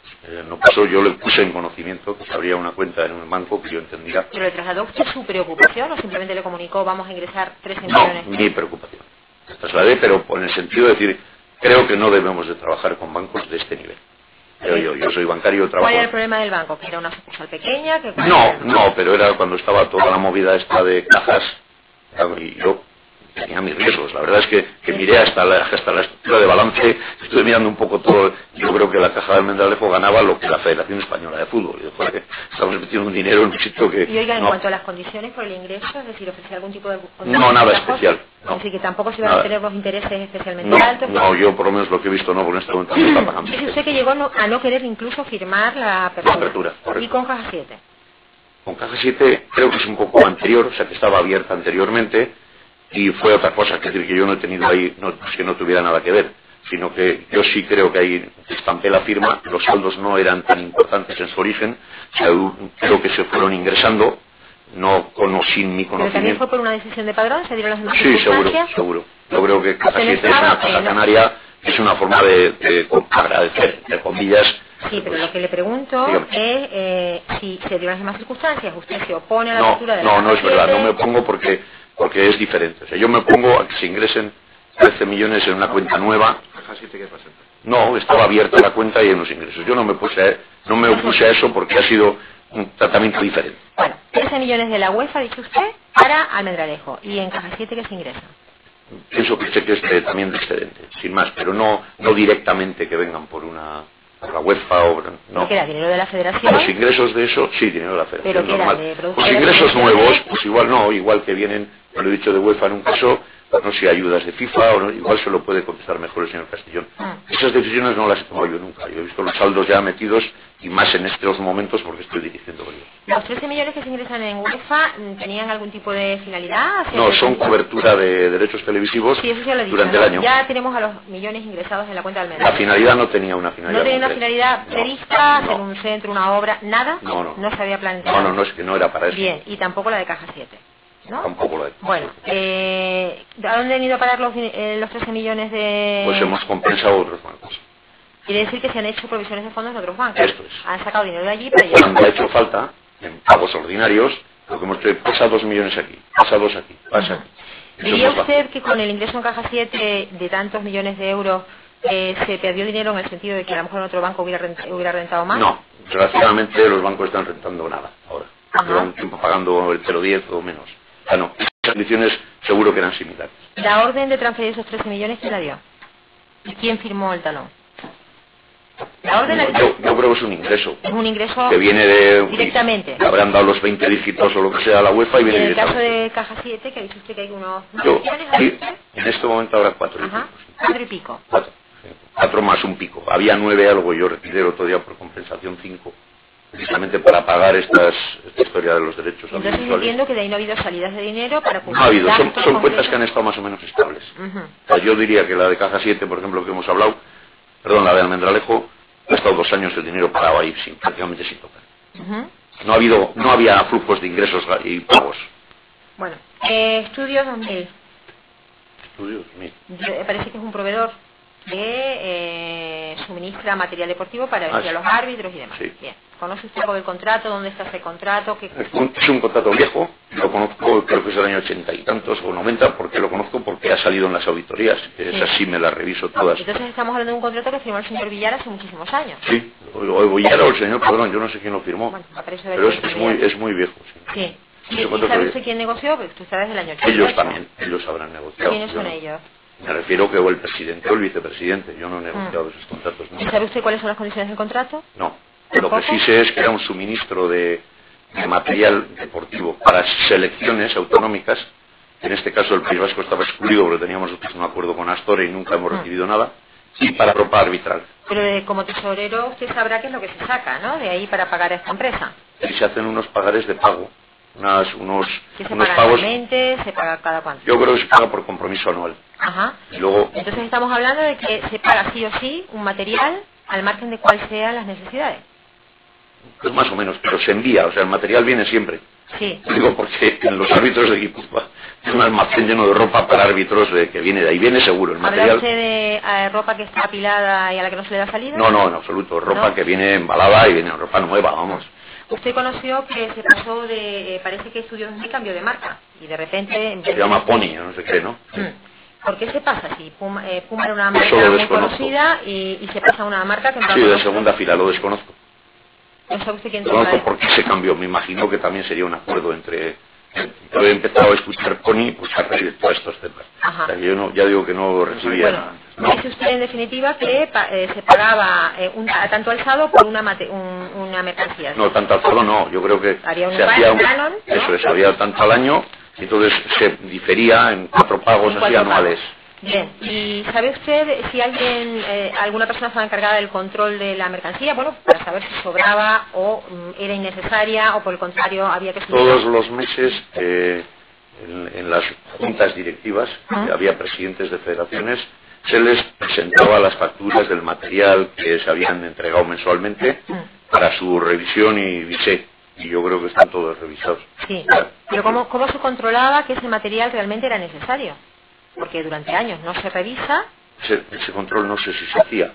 no pasó, yo le puse en conocimiento que se abría una cuenta en un banco que yo entendía. ¿Pero le trasladó usted su preocupación o simplemente le comunicó vamos a ingresar 13 millones? No, mi preocupación. La trasladé, pero en el sentido de decir, creo que no debemos de trabajar con bancos de este nivel. Pero yo soy bancario, trabajo... ¿Cuál era el problema del banco? ¿Que era una sucursal pequeña? No, pero era cuando estaba toda la movida esta de cajas, y yo tenía mis riesgos. La verdad es que miré hasta la estructura de balance, estuve mirando un poco todo. Yo creo que la Caja de Almendralejo ganaba lo que la Federación Española de Fútbol. Y después que estamos metiendo un dinero en un sitio que... Y oiga, en cuanto a las condiciones por el ingreso, es decir, ¿ofrecía algún tipo de... No, nada especial. No. Es decir, que tampoco se iban a tener los intereses especialmente altos. No, yo por lo menos lo que he visto no, con este momento no está pagando. Dice usted que llegó a no querer incluso firmar la apertura. Correcto. ¿Y con Caja 7? Con Caja 7 creo que es un poco anterior, o sea que estaba abierta anteriormente, y fue otra cosa, es decir, que yo no he tenido ahí, que no tuviera nada que ver, sino que yo sí creo que ahí estampé la firma, los saldos no eran tan importantes en su origen, o sea, creo que se fueron ingresando, no sin mi conocimiento. ¿Pero también fue por una decisión de Padrón? ¿Se dieron las mismas Sí, circunstancias? seguro. Yo creo que Caja 7 es una casa canaria, es una forma de agradecer, entre comillas. Sí, pero lo que le pregunto es si se dieron las mismas circunstancias, usted se opone a la apertura de la Caja 7. No es verdad, no me opongo porque es diferente. O sea, yo me opongo a que se ingresen 13 millones en una cuenta nueva. ¿Caja 7 qué pasa? No, estaba abierta la cuenta y en los ingresos. Yo no me opuse a eso porque ha sido un tratamiento diferente. Bueno, 13 millones de la UEFA, dice usted, para Almendralejo. ¿Y en Caja 7 qué se ingresa? Pienso que es también de excedente, sin más, pero no directamente que vengan por la UEFA o no. ¿Qué era? ¿Dinero de la Federación? Los ingresos de eso, sí, dinero de la Federación. ¿Pero normal. qué era? Los ingresos nuevos, pues igual que vienen, lo he dicho de UEFA en un caso, no sé si ayudas de FIFA o no, igual se lo puede contestar mejor el señor Castellón. Esas decisiones no las he tomado yo nunca. Yo he visto los saldos ya metidos y más en estos momentos porque estoy dirigiendo yo. ¿Los 13 millones que se ingresan en UEFA tenían algún tipo de finalidad? No, son cobertura de derechos televisivos durante el año. Ya tenemos a los millones ingresados en la cuenta del Almendralejo. La finalidad no tenía una finalidad. ¿No tenía una finalidad prevista, hacer un centro, una obra, nada? No se había planteado. No, es que no era para eso. Bien, y tampoco la de Caja 7. ¿No? Tampoco lo he. Bueno, ¿a dónde han ido a parar los 13 millones de...? Pues hemos compensado otros bancos. Quiere decir que se han hecho provisiones de fondos de otros bancos. Esto es. Han sacado dinero de allí para Cuando ha hecho falta, en pagos ordinarios, Lo que hemos hecho, pasa 2 millones aquí, pasa 2 aquí, pasa aquí. ¿Diría usted que con el ingreso en Caja 7 de tantos millones de euros se perdió dinero en el sentido de que a lo mejor en otro banco hubiera rentado más? No, desgraciadamente los bancos están rentando nada ahora. Llevan un tiempo pagando el 0,10 o menos. No, esas condiciones seguro que eran similares. ¿La orden de transferir esos 13 millones quién la dio? ¿Y quién firmó el talón? La orden yo creo que es un ingreso. Es un ingreso que viene de... directamente. Le habrán dado los 20 dígitos o lo que sea a la UEFA y viene directamente. En el directamente. caso de Caja 7, que dice usted que hay unos... Sí, en este momento habrá 4 y pico. 4 y pico. 4 más un pico. Había 9 algo, yo retiré el otro día por compensación 5. Precisamente para pagar esta historia de los derechos entonces audiovisuales. Entiendo que de ahí no ha habido salidas de dinero para cumplir. No ha habido, son cuentas que han estado más o menos estables. O sea, yo diría que la de Caja 7, por ejemplo, que hemos hablado, perdón, la de Almendralejo, ha estado 2 años el dinero parado ahí, prácticamente sin tocar. No había flujos de ingresos y pagos. Bueno, Estudios 2000. Estudios 2000. Parece que es un proveedor que suministra material deportivo para vestir a los árbitros y demás. Sí. Bien. ¿Conoce usted algo del contrato? ¿Dónde está ese contrato? Es un contrato viejo, lo conozco, creo que es del año 80 y tantos o 90, porque lo conozco porque ha salido en las auditorías. Esas sí me las reviso todas. Entonces estamos hablando de un contrato que firmó el señor Villar hace muchísimos años. Sí, o Villar o el señor Padrón, yo no sé quién lo firmó. Bueno, pero es muy viejo. Sí. ¿Y sabe usted quién negoció? Pues tú sabes del año 80. Ellos también, ellos habrán negociado. ¿Quiénes son ellos? Me refiero que o el presidente o el vicepresidente. Yo no he negociado esos contratos. ¿No? ¿Y sabe usted cuáles son las condiciones del contrato? No. Lo que sí sé es que era un suministro de material deportivo para selecciones autonómicas. En este caso el País Vasco estaba excluido porque teníamos un acuerdo con Astore y nunca hemos recibido nada. Y para ropa arbitral. Pero como tesorero usted sabrá qué es lo que se saca, ¿no? De ahí para pagar a esta empresa. Y se hacen unos pagares de pago. Unos ¿Se paga pagos. anualmente? ¿Se paga cada cuánto? Yo creo que se paga por compromiso anual. Ajá. Y luego, entonces estamos hablando de que se paga sí o sí un material al margen de cuáles sean las necesidades. Pues más o menos, pero se envía, o sea, el material viene siempre. Sí. Digo porque en los árbitros de Guipúzcoa es un almacén lleno de ropa para árbitros que viene de ahí, viene seguro el material. ¿Habla usted de ropa que está apilada y a la que no se le da salida? No, en absoluto, ropa que viene embalada y viene ropa nueva, vamos. Usted conoció que se pasó de, parece que Estudios 2000 cambió de marca y de repente... Se llama Pony, no sé qué, ¿no? ¿Por qué se pasa? Si Puma era una marca muy conocida y se pasa a una marca que no... Sí, de segunda fila, lo desconozco. ¿No sabe usted quién lo conozco por qué se cambió, me imagino que también sería un acuerdo entre... Yo he empezado a escuchar Pony pues a raíz de todos estos temas. O sea, que yo no, ya digo que no recibía nada. No. Dice usted en definitiva que se pagaba tanto alzado por una mercancía. No, tanto alzado no, yo creo que había se hacía canon, ¿no? Eso es, había tanto al año, y entonces se difería en 4 pagos así anuales. Bien, ¿y sabe usted si alguna persona estaba encargada del control de la mercancía? Bueno, para saber si sobraba o era innecesaria o por el contrario había que... Todos los meses en las juntas directivas, había presidentes de federaciones, se les presentaba las facturas del material que se habían entregado mensualmente para su revisión y visé. Y yo creo que están todos revisados. Sí, pero ¿cómo se controlaba que ese material realmente era necesario? Porque durante años no se revisa. Ese control no sé si se hacía.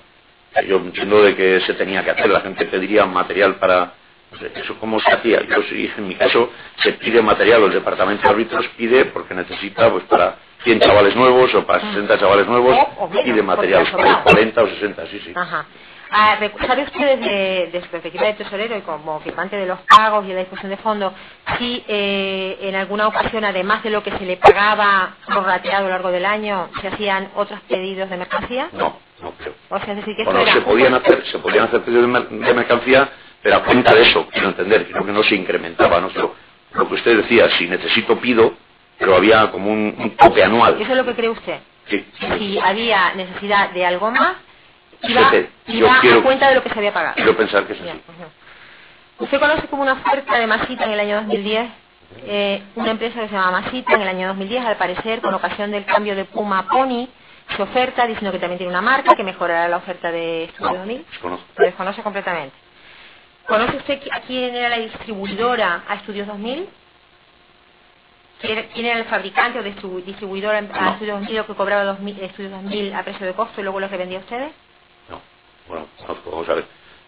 Yo entiendo de que se tenía que hacer. La gente pediría material para... No sé, ¿eso cómo se hacía? Yo sí, en mi caso, se pide material. El departamento de árbitros pide porque necesita pues para 100 chavales nuevos o para 60 chavales nuevos. Pide material para 40 o 60, sí. Ajá. ¿Sabe usted desde su perspectiva de tesorero y como firmante de los pagos y de la disposición de fondos si en alguna ocasión, además de lo que se le pagaba prorrateado a lo largo del año, se hacían otros pedidos de mercancía? No creo. O sea, es decir, que bueno, se podían hacer pedidos de mercancía, pero a cuenta de eso, quiero entender, creo que no se incrementaba, no sé, lo que usted decía, si necesito pido, pero había como un tope anual. ¿Eso es lo que cree usted? Sí. Si había necesidad de algo más, iba a cuenta de lo que se había pagado. Quiero pensar que es así. ¿Usted conoce como una oferta de Masita en el año 2010? Una empresa que se llama Masita en el año 2010, al parecer, con ocasión del cambio de Puma a Pony, se oferta diciendo que también tiene una marca que mejorará la oferta de Estudios 2000. Desconozco. Lo desconoce completamente. ¿Conoce usted a quién era la distribuidora a Estudios 2000? ¿Quién era el fabricante o distribuidora a Estudios 2000 que cobraba Estudios 2000 a precio de costo y luego los revendía a ustedes? No, bueno, vamos a ver.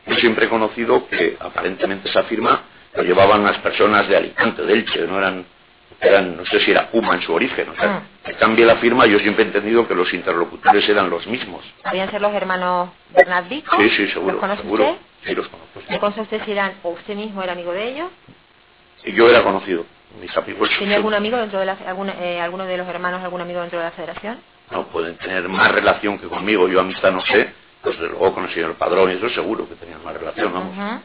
Yo siempre he conocido que aparentemente esa firma lo llevaban las personas de Alicante, de Elche, no sé si era Puma en su origen. O sea, que cambie la firma, yo siempre he entendido que los interlocutores eran los mismos. ¿Podrían ser los hermanos Bernardico? Sí, sí, seguro. ¿Los conoce seguro. usted? Sí, los conozco. Sí. ¿Le consta usted si eran, o usted mismo era amigo de ellos? Y yo era conocido. Mis amigos. ¿Tenía algún amigo dentro de alguno de los hermanos, algún amigo dentro de la federación? No, pueden tener más relación que conmigo, yo amistad no sé, pues luego con el señor Padrón y eso seguro que tenían más relación, vamos.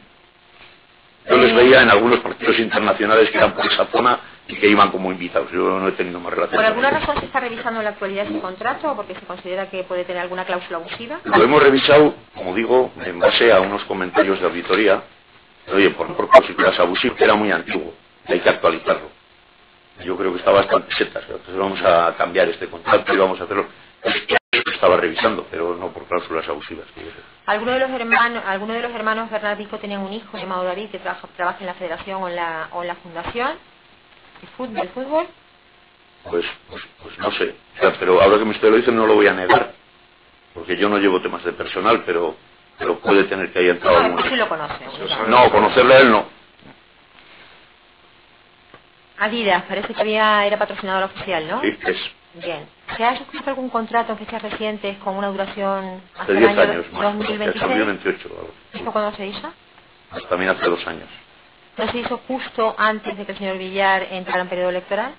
Yo les veía en algunos partidos internacionales que eran por esa zona y que iban como invitados, yo no he tenido más relación. ¿Por alguna razón se está revisando en la actualidad ese contrato o porque se considera que puede tener alguna cláusula abusiva? Lo hemos revisado, como digo, en base a unos comentarios de auditoría, oye, por cláusulas abusivas, que era muy antiguo, hay que actualizarlo. Yo creo que está bastante setas, entonces vamos a cambiar este contrato y vamos a hacerlo. Estaba revisando, pero no por cláusulas abusivas. ¿Alguno de los hermanos Bernardico tenían un hijo llamado David que trabaja en la federación o en la fundación del fútbol? Pues no sé, o sea, pero ahora que usted lo dice no lo voy a negar, porque yo no llevo temas de personal, pero puede tener que haya entrado No, algún... sí lo conoce. No, conocerle a él no. Adidas, parece que era patrocinador oficial, ¿no? Sí, es. Bien. ¿Se ha suscrito algún contrato en fechas recientes con una duración hasta Hace el 10 año años más, 2026? hasta 2028. ¿Esto cuándo se hizo? También hace 2 años. ¿No se hizo justo antes de que el señor Villar entrara en periodo electoral?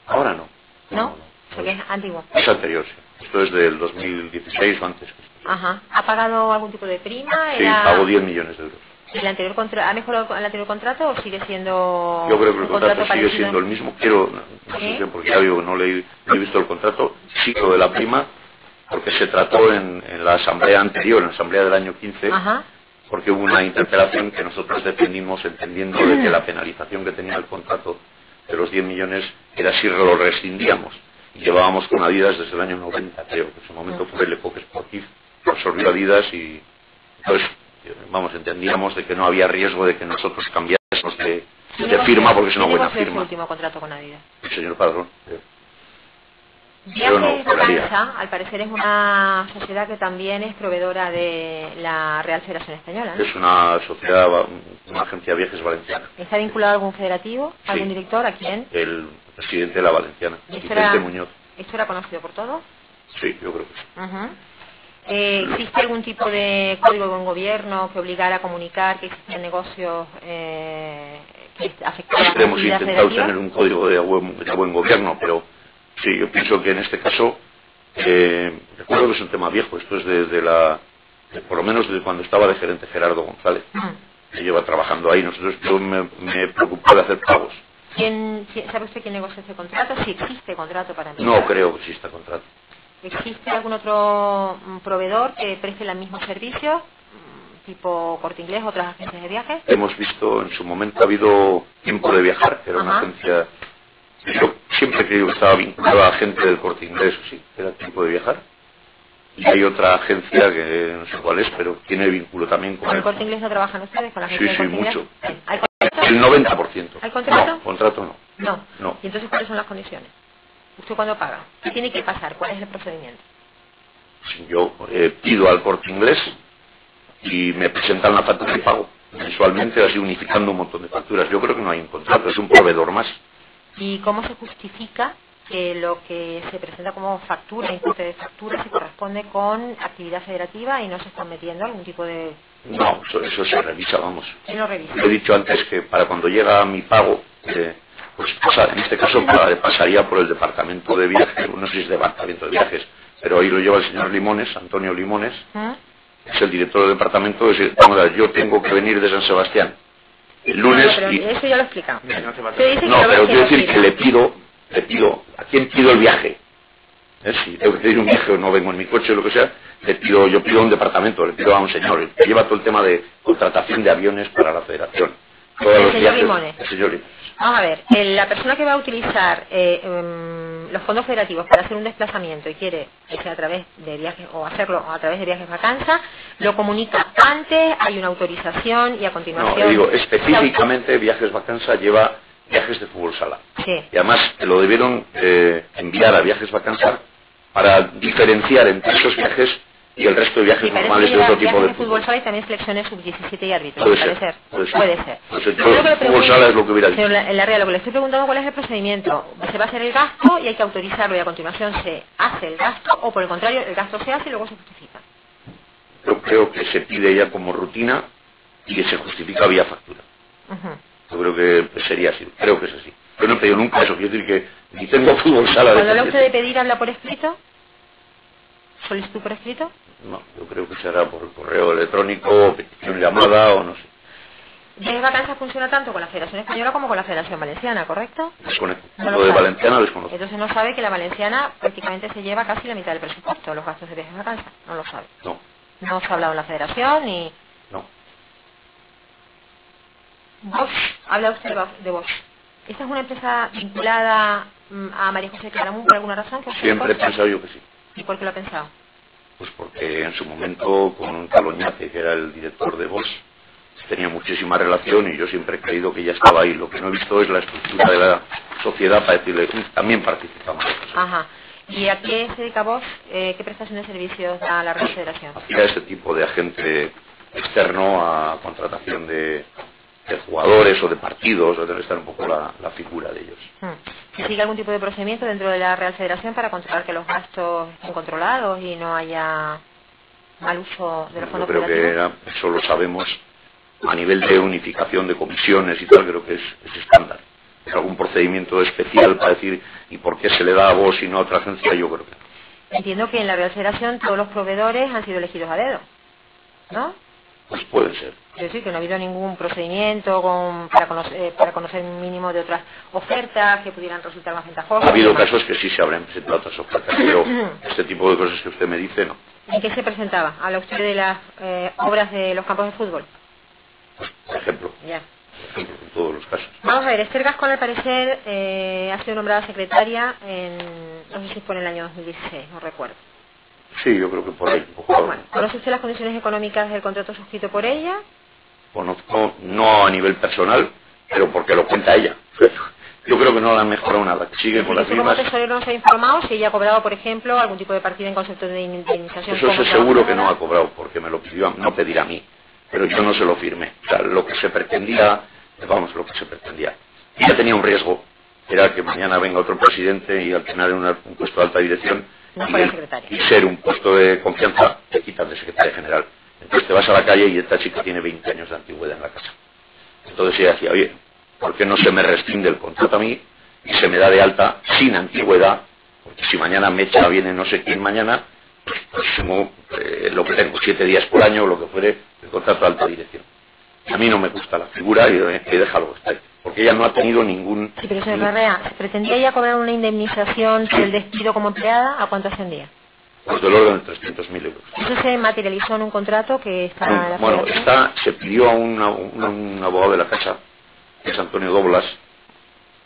Ahora no. ¿No? Porque es antiguo. Es anterior, sí. Esto es del 2016 o antes. Ajá. ¿Ha pagado algún tipo de prima? Sí, pago 10 millones de euros. ¿El anterior ¿Ha mejorado el anterior contrato o sigue siendo... Yo creo que el contrato sigue parecido? siendo el mismo. No ¿Sí? sé, porque ya digo, no he visto el contrato. Sí, lo de la prima, porque se trató en la asamblea anterior, en la asamblea del año 15, Ajá. porque hubo una interpelación que nosotros defendimos entendiendo de que la penalización que tenía el contrato de los 10 millones era si lo rescindíamos. Y llevábamos con Adidas desde el año 90, creo, que en ese momento fue el Epoch Sportif, lo absorbió Adidas y entonces, vamos, entendíamos de que no había riesgo de que nosotros cambiásemos de firma porque es una buena firma. ¿Quién el último contrato con Adidas? El señor Padrón. Viajes Vacanza, al parecer es una sociedad que también es proveedora de la Real Federación Española, ¿no? Es una sociedad, una agencia de viajes valenciana. ¿Está vinculado a algún federativo? Sí. ¿Algún director? ¿A quién? El presidente de la Valenciana, Vicente Muñoz. ¿Esto era conocido por todos? Sí, yo creo que sí. ¿Existe algún tipo de código de buen gobierno que obligara a comunicar que existen negocios que afectaban a la Hemos actividad intentado federativa? tener un código de buen gobierno, pero sí, yo pienso que en este caso, recuerdo que es un tema viejo, esto es por lo menos desde cuando estaba de gerente Gerardo González, que lleva trabajando ahí. Yo me preocupé de hacer pagos. ¿Sabe usted quién negocia ese contrato? Si existe contrato para empezar. No creo que exista contrato. ¿Existe algún otro proveedor que preste el mismo servicio, tipo Corte Inglés, otras agencias de viajes? Hemos visto, en su momento ha habido Tiempo de Viajar, que era una agencia. Yo siempre creo que estaba vinculada a gente del Corte Inglés, sí, era Tiempo de Viajar. Y hay otra agencia que no sé cuál es, pero tiene vínculo también con el Corte Inglés. ¿No trabajan ustedes con la agencia Sí, del Corte mucho. Inglés? ¿Hay contrato? El 90%. ¿Hay contrato? No, contrato no. No. ¿Y entonces cuáles son las condiciones? ¿Usted cuándo paga? ¿Qué tiene que pasar? ¿Cuál es el procedimiento? Yo pido al Corte Inglés y me presentan la factura y pago mensualmente, así unificando un montón de facturas. Yo creo que no hay un contrato, es un proveedor más. ¿Y cómo se justifica que lo que se presenta como factura, importe de factura, se corresponde con actividad federativa y no se están metiendo algún tipo de...? No, eso se revisa, vamos. ¿Quién lo revisa? He dicho antes que para cuando llega mi pago, pues en este caso pasaría por el departamento de viajes, no sé si es departamento de viajes, pero ahí lo lleva el señor Limones, Antonio Limones, es el director del departamento. Yo tengo que venir de San Sebastián el lunes. No, pero eso ya lo he explicado. No, pero quiero decir que le pido, ¿a quién pido el viaje? Si tengo que pedir un viaje o no vengo en mi coche o lo que sea, yo pido a un departamento, le pido a un señor que lleva todo el tema de contratación de aviones para la federación. ¿El señor Limones? El señor Limones. Vamos a ver, la persona que va a utilizar los fondos federativos para hacer un desplazamiento y quiere que sea a través de viajes o hacerlo a través de Viajes Vacanza, lo comunica antes, hay una autorización y a continuación... No, digo, específicamente Viajes Vacanza lleva viajes de fútbol sala. Sí. Y además lo debieron enviar a Viajes Vacanza para diferenciar entre esos viajes y el resto de viajes normales de otro tipo de fútbol sala y también selecciones sub-17 y árbitros. Puede ser. Puede ser. Pues el fútbol sala es lo que hubiera dicho. Señor Larrea, lo que le estoy preguntando, ¿cuál es el procedimiento? ¿Se va a hacer el gasto y hay que autorizarlo y a continuación se hace el gasto, o por el contrario, el gasto se hace y luego se justifica? Yo creo que se pide ya como rutina y que se justifica vía factura. Yo creo que sería así, creo que es así. Yo no he pedido nunca eso, quiero decir que ni tengo fútbol sala. Cuando habla usted de pedir, ¿habla por escrito? ¿Solicitud por escrito? No, yo creo que será por correo electrónico, petición llamada o no sé. ¿Viajes Vacanzas funciona tanto con la Federación Española como con la Federación Valenciana, correcto? Desconozco. No lo de Valenciana desconozco. Entonces no sabe que la Valenciana prácticamente se lleva casi la mitad del presupuesto, los gastos de Viajes Vacanzas. No lo sabe. No. No se ha hablado en la Federación ni... No. Bosch, habla usted de Bosch. ¿Esta es una empresa vinculada a María José Claramunt por alguna razón? Siempre he pensado yo que sí. ¿Y por qué lo ha pensado? Pues porque en su momento con un tal Oñate, que era el director de Bosch, tenía muchísima relación y yo siempre he creído que ya estaba ahí. Lo que no he visto es la estructura de la sociedad para decirle, también participamos. Ajá. ¿Y a qué se dedica Bosch? ¿Qué prestación de servicios da la Real Federación? Hacía ese tipo de agente externo a contratación de jugadores o de partidos, o debe estar un poco la figura de ellos. ¿Se sigue algún tipo de procedimiento dentro de la Real Federación para controlar que los gastos estén controlados y no haya mal uso de los fondos federativos? Yo creo que eso lo sabemos a nivel de unificación de comisiones y tal, creo que es estándar. ¿Algún procedimiento especial para decir y por qué se le da a vos y no a otra agencia? Yo creo que no. Entiendo que en la Real Federación todos los proveedores han sido elegidos a dedo, ¿no? Pues puede ser. Es decir, que no ha habido ningún procedimiento para conocer un mínimo de otras ofertas que pudieran resultar más ventajosas. Ha habido casos que sí se habrán presentado otras ofertas, pero este tipo de cosas que usted me dice, no. ¿En qué se presentaba? ¿Habla usted de las obras de los campos de fútbol? Pues, por ejemplo. Ya. En todos los casos. Vamos a ver, Esther Gascón al parecer ha sido nombrada secretaria no sé si fue en el año 2016, no recuerdo. Sí, yo creo que por ahí. Bueno, ¿conoce usted las condiciones económicas del contrato suscrito por ella? Conozco, no a nivel personal, pero porque lo cuenta ella. Yo creo que no la han mejorado nada. Sigue con las mismas. ¿Como tesorero no se ha informado si ella ha cobrado, por ejemplo, algún tipo de partida en concepto de indemnización? Eso es seguro que no ha cobrado, porque me lo pidió, no pedir a mí. Pero yo no se lo firmé. O sea, lo que se pretendía, lo que se pretendía. Ella tenía un riesgo, era que mañana venga otro presidente y al tener un puesto de alta dirección y ser un puesto de confianza, te quitas de secretaria general. Entonces te vas a la calle y esta chica tiene 20 años de antigüedad en la casa. Entonces ella decía, oye, ¿por qué no se me rescinde el contrato a mí y se me da de alta sin antigüedad? Porque si mañana me echa, viene no sé quién mañana, pues sumo lo que tengo, 7 días por año o lo que fuere, el contrato de alta dirección. A mí no me gusta la figura y déjalo que está ahí. Porque ella no ha tenido ningún... Sí, pero señor Larrea, ¿pretendía ella cobrar una indemnización por el despido como empleada? ¿A cuánto ascendía? Pues del orden de 300.000 euros. ¿Eso se materializó en un contrato que está en la Bueno, se pidió a un abogado de la casa, que es Antonio Doblas,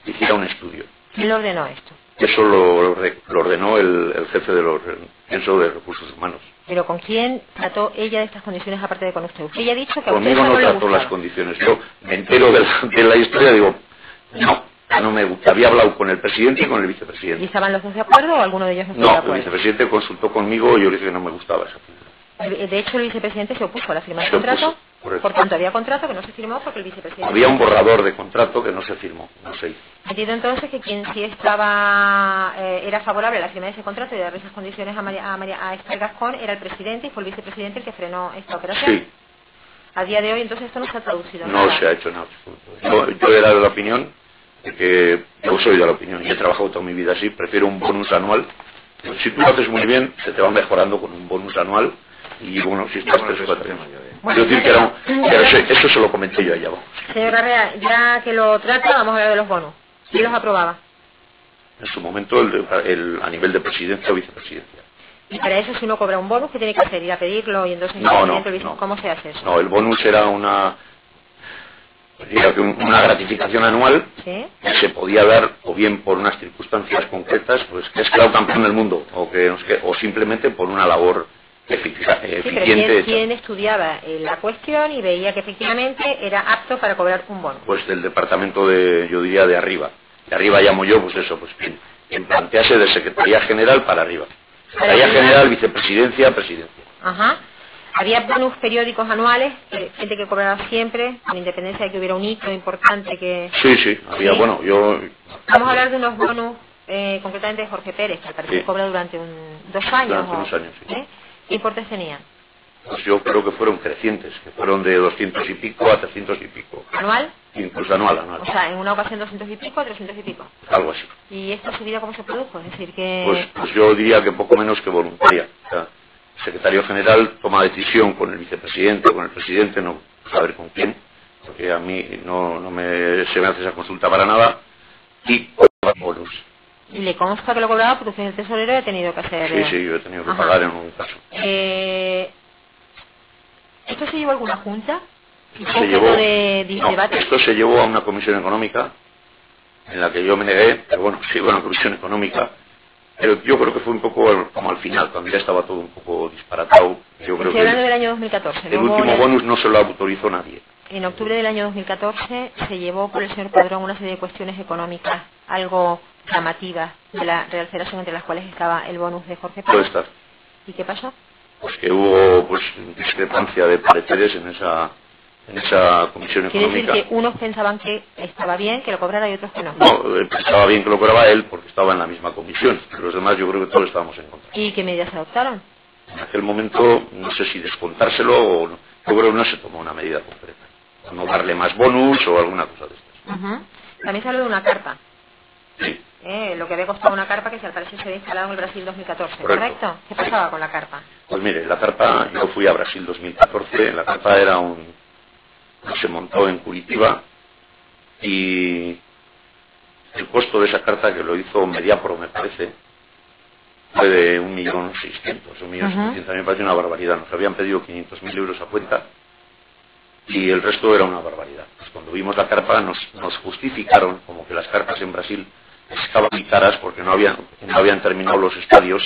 que hiciera un estudio. ¿Quién lo ordenó esto? Eso lo ordenó el jefe de de recursos humanos. ¿Pero con quién trató ella de estas condiciones aparte de con usted? Usted ya ha dicho que a usted Conmigo no le trató gustaba. las condiciones. Yo me entero de la historia y digo, no me gusta. Había hablado con el presidente y con el vicepresidente. ¿Y estaban los dos de acuerdo o alguno de ellos no estaba de No, acuerdo? el vicepresidente consultó conmigo y yo le dije que no me gustaba esa figura. De hecho, el vicepresidente se opuso a la firma del contrato. Por tanto, había contrato que no se firmó porque el vicepresidente... Había un borrador de contrato que no se firmó, no se hizo. Entiendo entonces que quien sí era favorable a la firma de ese contrato y de dar esas condiciones a Esther Gascón era el presidente y fue el vicepresidente el que frenó esta operación. Sí. A día de hoy entonces esto no se ha traducido. No nada. se ha hecho nada. Yo era de la opinión de que yo soy de la opinión y he trabajado toda mi vida así, prefiero un bonus anual. Si tú lo haces muy bien, se te va mejorando con un bonus anual y bueno, si estás 3 o 4 años. Quiero decir que eso se lo comenté yo a ella. Señor Larrea, ya que lo trata, vamos a hablar de los bonos. ¿Quién los aprobaba? En su momento a nivel de presidencia o vicepresidencia. Y para eso, si uno cobra un bonus, ¿qué tiene que hacer? ¿Ir a pedirlo y entonces No. ¿Cómo se hace eso? No, el bonus era una gratificación anual. ¿Sí? Que se podía dar o bien por unas circunstancias concretas, pues que es quedado campeón del mundo, o simplemente por una labor eficiente. Sí, pero ¿quién estudiaba la cuestión y veía que efectivamente era apto para cobrar un bono? Pues del departamento yo diría de arriba. De arriba llamo yo, pues eso, pues quien plantease de Secretaría General para arriba. Secretaría General, Vicepresidencia, Presidencia. Ajá. Había bonus periódicos anuales, gente que cobraba siempre, con independencia de que hubiera un hito importante que... Sí, había, ¿Sí? Bueno, yo... Vamos a hablar de unos bonus, concretamente de Jorge Pérez, que al parecer cobra durante 2 años. Durante unos años, sí. ¿Qué importes tenían? Pues yo creo que fueron crecientes, que fueron de 200 y pico a 300 y pico. ¿Anual? Incluso anual. O sea, en una ocasión 200 y pico, 300 y pico. Algo así. ¿Y esta subida cómo se produjo? Es decir, que... Pues yo diría que poco menos que voluntaria. O sea, el secretario general toma decisión con el vicepresidente, con el presidente, no saber con quién, porque a mí se me hace esa consulta para nada, y bonus. Y le consta que lo cobraba porque el tesorero ha tenido que hacer... Sí, yo he tenido que pagar en un caso. ¿Esto se llevó a alguna junta? Esto se llevó a una comisión económica en la que yo me negué, pero bueno, sí, una comisión económica, pero yo creo que fue un poco como al final, cuando ya estaba todo un poco disparatado. Yo creo que hablando del año 2014. El último bonus no se lo autorizó nadie. En octubre del año 2014 se llevó por el señor Padrón una serie de cuestiones económicas, algo llamativas de la Real Federación, entre las cuales estaba el bonus de Jorge Pérez. ¿Y qué pasó? Pues que hubo discrepancia de pareceres en esa comisión económica. Quiere decir que unos pensaban que estaba bien que lo cobrara y otros que no. No, pensaba bien que lo cobraba él porque estaba en la misma comisión. Los demás yo creo que todos estábamos en contra. ¿Y qué medidas se adoptaron? En aquel momento no sé si descontárselo o no. Yo creo que no se tomó una medida concreta. No darle más bonus o alguna cosa de estas. También se habló de una carpa. Sí. Lo que había costado una carpa que al parecer se había instalado en el Brasil 2014, ¿correcto? ¿Qué pasaba con la carpa? Pues mire, la carpa, yo fui a Brasil 2014, la carpa se montó en Curitiba y el costo de esa carta, que lo hizo Mediapro, me parece, fue de 1.600.000, 1.700.000, me parece una barbaridad. Nos habían pedido 500.000 euros a cuenta y el resto era una barbaridad. Pues cuando vimos la carpa nos justificaron como que las carpas en Brasil estaban muy caras porque no habían terminado los estadios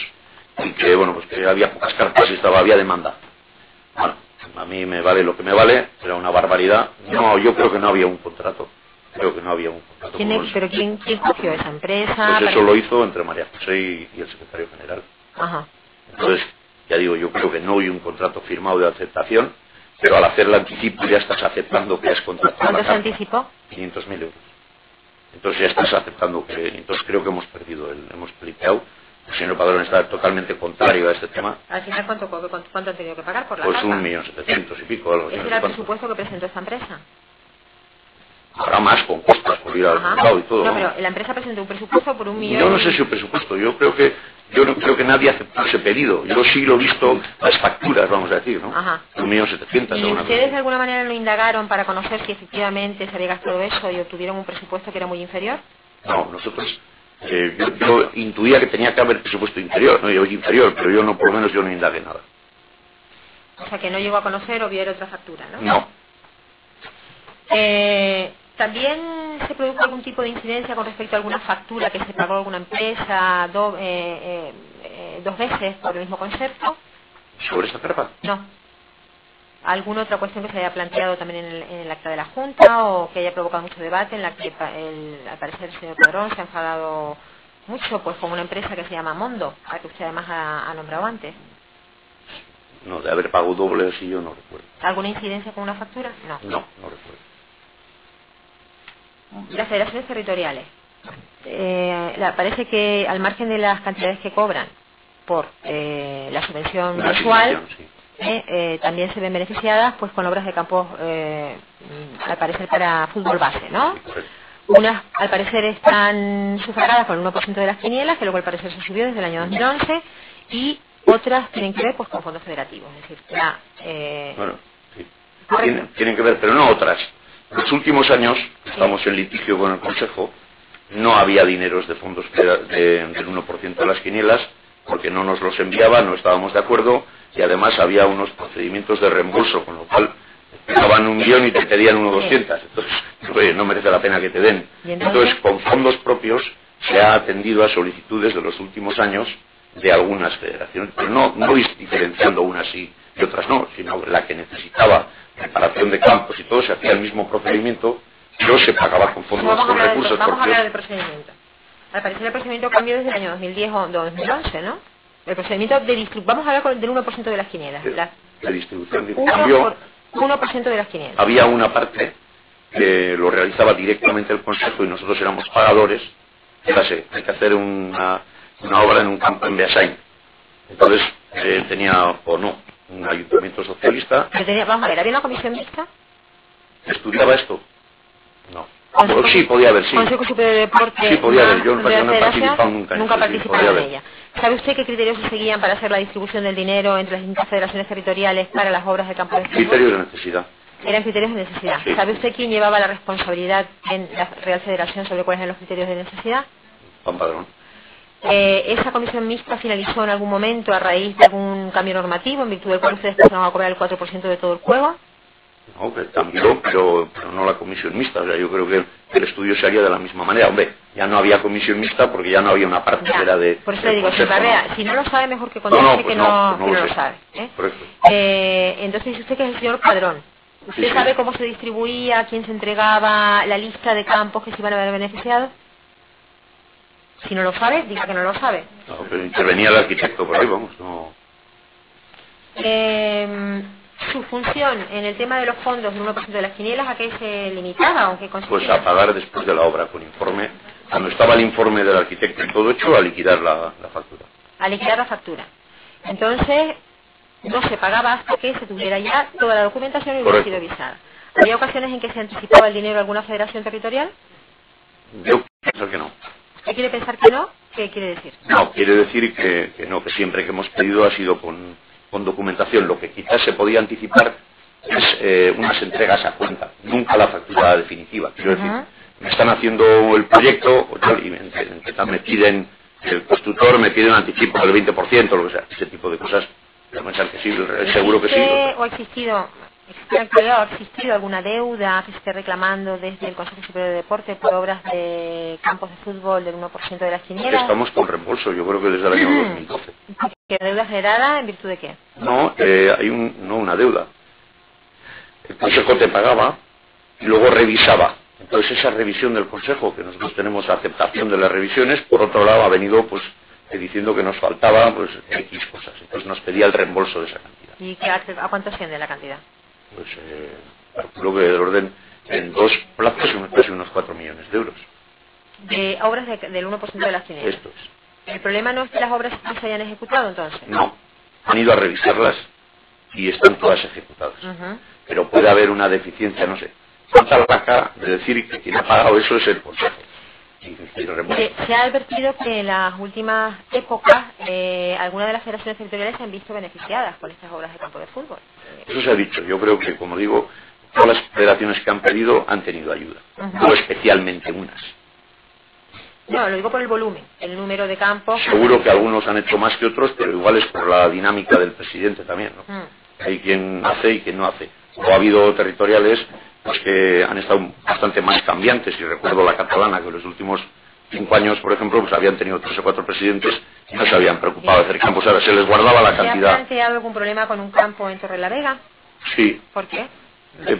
y que bueno, pues que había pocas carpas y había demanda. Bueno, a mí me vale lo que me vale, era una barbaridad. No, yo creo que no había un contrato. Creo que no había un contrato. ¿Pero quién cogió esa empresa? Pues eso lo hizo entre María José y el secretario general. Ajá. Entonces, ya digo, yo creo que no hay un contrato firmado de aceptación, pero al hacer el anticipo ya estás aceptando que has contratado. ¿Cuánto se anticipó? 500.000 euros. Entonces ya estás aceptando que... Entonces creo que hemos perdido, hemos pliqueado. El señor Padrón está totalmente contrario a este tema. Al final, ¿cuánto han tenido que pagar por la carpa? Pues 1.700.000 y pico. Algo así. ¿Ese era el presupuesto que presentó esta empresa? Habrá más con costas por ir al mercado y todo. No, pero la empresa presentó un presupuesto por 1 millón... Yo no sé si un presupuesto. Yo no creo que nadie aceptó ese pedido. Yo sí lo he visto, las facturas, vamos a decir, ¿no? 1.700.000. ¿Y ustedes de alguna manera lo indagaron para conocer si efectivamente se había gastado eso y obtuvieron un presupuesto que era muy inferior? No, nosotros... yo intuía que tenía que haber presupuesto inferior, pero yo no, por lo menos yo no indagué nada. O sea, que no llegó a conocer o ver otra factura, ¿no? No. ¿También se produjo algún tipo de incidencia con respecto a alguna factura que se pagó a alguna empresa 2 veces por el mismo concepto? ¿Sobre esta carpa? No. ¿Alguna otra cuestión que se haya planteado también en el acta de la Junta o que haya provocado mucho debate en la que al parecer el señor Padrón se ha enfadado mucho pues con una empresa que se llama Mondo, a la que usted además ha nombrado antes? No, de haber pagado doble así yo no recuerdo. ¿Alguna incidencia con una factura? No. No recuerdo. Las federaciones territoriales. Parece que al margen de las cantidades que cobran por la subvención mensual, también se ven beneficiadas pues con obras de campos, al parecer para fútbol base, ¿no? Unas, al parecer, están sufragadas con el 1% de las quinielas, que luego al parecer se subió desde el año 2011, y otras tienen que ver pues con fondos federativos. Es decir, bueno, sí. Tienen que ver, pero no otras. En los últimos años, estamos en litigio con el Consejo, no había dineros de fondos del 1% de las quinielas, porque no nos los enviaban, no estábamos de acuerdo, y además había unos procedimientos de reembolso, con lo cual te daban 1 millón y te pedían 1.200.000. Entonces, oye, no merece la pena que te den. Entonces, con fondos propios se ha atendido a solicitudes de los últimos años de algunas federaciones, pero no diferenciando unas sí y otras no, sino la que necesitaba reparación de campos y todo, se hacía el mismo procedimiento, pero se pagaba con fondos, con recursos propios. Vamos a hablar del procedimiento. Al parecer el procedimiento cambió desde el año 2010 o 2011, ¿no? El procedimiento de distribución, vamos a hablar del 1% de las quinielas. De distribución. En cambio, 1% de las quinielas. Había una parte que lo realizaba directamente el Consejo y nosotros éramos pagadores. Hay que hacer una obra en un campo en Beasain. Entonces tenía, o no, un ayuntamiento socialista. Vamos a ver, ¿había una comisión mixta? ¿Estudiaba esto? No. Sí, podía haber, sí. Consejo Superior de Deporte. Sí, podía haber. Yo no he participado nunca. Nunca participado en ella. ¿Sabe usted qué criterios se seguían para hacer la distribución del dinero entre las distintas federaciones territoriales para las obras de campo de fútbol? Criterios de necesidad. Eran criterios de necesidad. Sí. ¿Sabe usted quién llevaba la responsabilidad en la Real Federación sobre cuáles eran los criterios de necesidad? Juan Padrón. ¿Esa comisión mixta finalizó en algún momento a raíz de algún cambio normativo en virtud del cual ustedes pasaron a cobrar el 4% de todo el juego? No, que cambió, pero no la comisión mixta. O sea, yo creo que el estudio se haría de la misma manera. Hombre, ya no había comisión mixta porque ya no había una parte que era de... Por eso le digo, si no lo sabe, mejor que conteste que no lo sabe. Correcto. Entonces dice usted que es el señor Padrón. ¿Usted Sí. sabe cómo se distribuía, quién se entregaba la lista de campos que se iban a ver beneficiados? Si no lo sabe, diga que no lo sabe. No, pero intervenía el arquitecto por ahí, vamos, no... Su función en el tema de los fondos del 1% de las quinielas, ¿a qué se limitaba o qué consistía? Pues a pagar después de la obra con informe. Cuando estaba el informe del arquitecto y todo hecho, a liquidar la factura. A liquidar la factura. Entonces, no se pagaba hasta que se tuviera ya toda la documentación y hubiera sido visada. ¿Había ocasiones en que se anticipaba el dinero a alguna federación territorial? Yo pienso que no. ¿Usted quiere pensar que no? ¿Qué quiere decir? No, quiere decir que no, que siempre que hemos pedido ha sido con documentación. Lo que quizás se podía anticipar es unas entregas a cuenta, nunca la factura definitiva. Quiero decir, me están haciendo el proyecto y me piden, el constructor me pide un anticipo del 20%, lo que sea, ese tipo de cosas. Pero pensar que sí, seguro que sí. ¿O ha existido alguna deuda que se esté reclamando desde el Consejo Superior de Deporte por obras de campos de fútbol del 1% de las quinielas? Estamos con reembolso, yo creo que desde el año 2012. ¿Qué deuda generada en virtud de qué? No, hay una deuda. El Consejo te pagaba y luego revisaba. Entonces esa revisión del Consejo, que nosotros tenemos aceptación de las revisiones, por otro lado ha venido pues diciendo que nos faltaba pues X cosas. Entonces nos pedía el reembolso de esa cantidad. ¿Y a cuánto asciende la cantidad? Pues calculo que del orden en 2 plazos casi unos 4 millones de euros. ¿De obras del 1% de las quinielas? Esto es. ¿El problema no es que las obras no se hayan ejecutado entonces? No, han ido a revisarlas y están todas ejecutadas. Pero puede haber una deficiencia, no sé. Falta la vaca de decir que quien ha pagado eso es el Consejo. Se ha advertido que en las últimas épocas algunas de las federaciones territoriales se han visto beneficiadas con estas obras de campo de fútbol. Eso se ha dicho. Yo creo que, como digo, todas las federaciones que han pedido han tenido ayuda. No especialmente unas. No, lo digo por el volumen, el número de campos. Seguro que algunos han hecho más que otros, pero igual es por la dinámica del presidente también, ¿no? Hay quien hace y quien no hace. O ha habido territoriales pues que han estado bastante más cambiantes, y recuerdo la catalana, que en los últimos 5 años, por ejemplo, pues habían tenido 3 o 4 presidentes y no se habían preocupado de hacer campos, ahora se les guardaba la cantidad. ¿Se ha planteado algún problema con un campo en Torrelavega? Sí. ¿Por qué?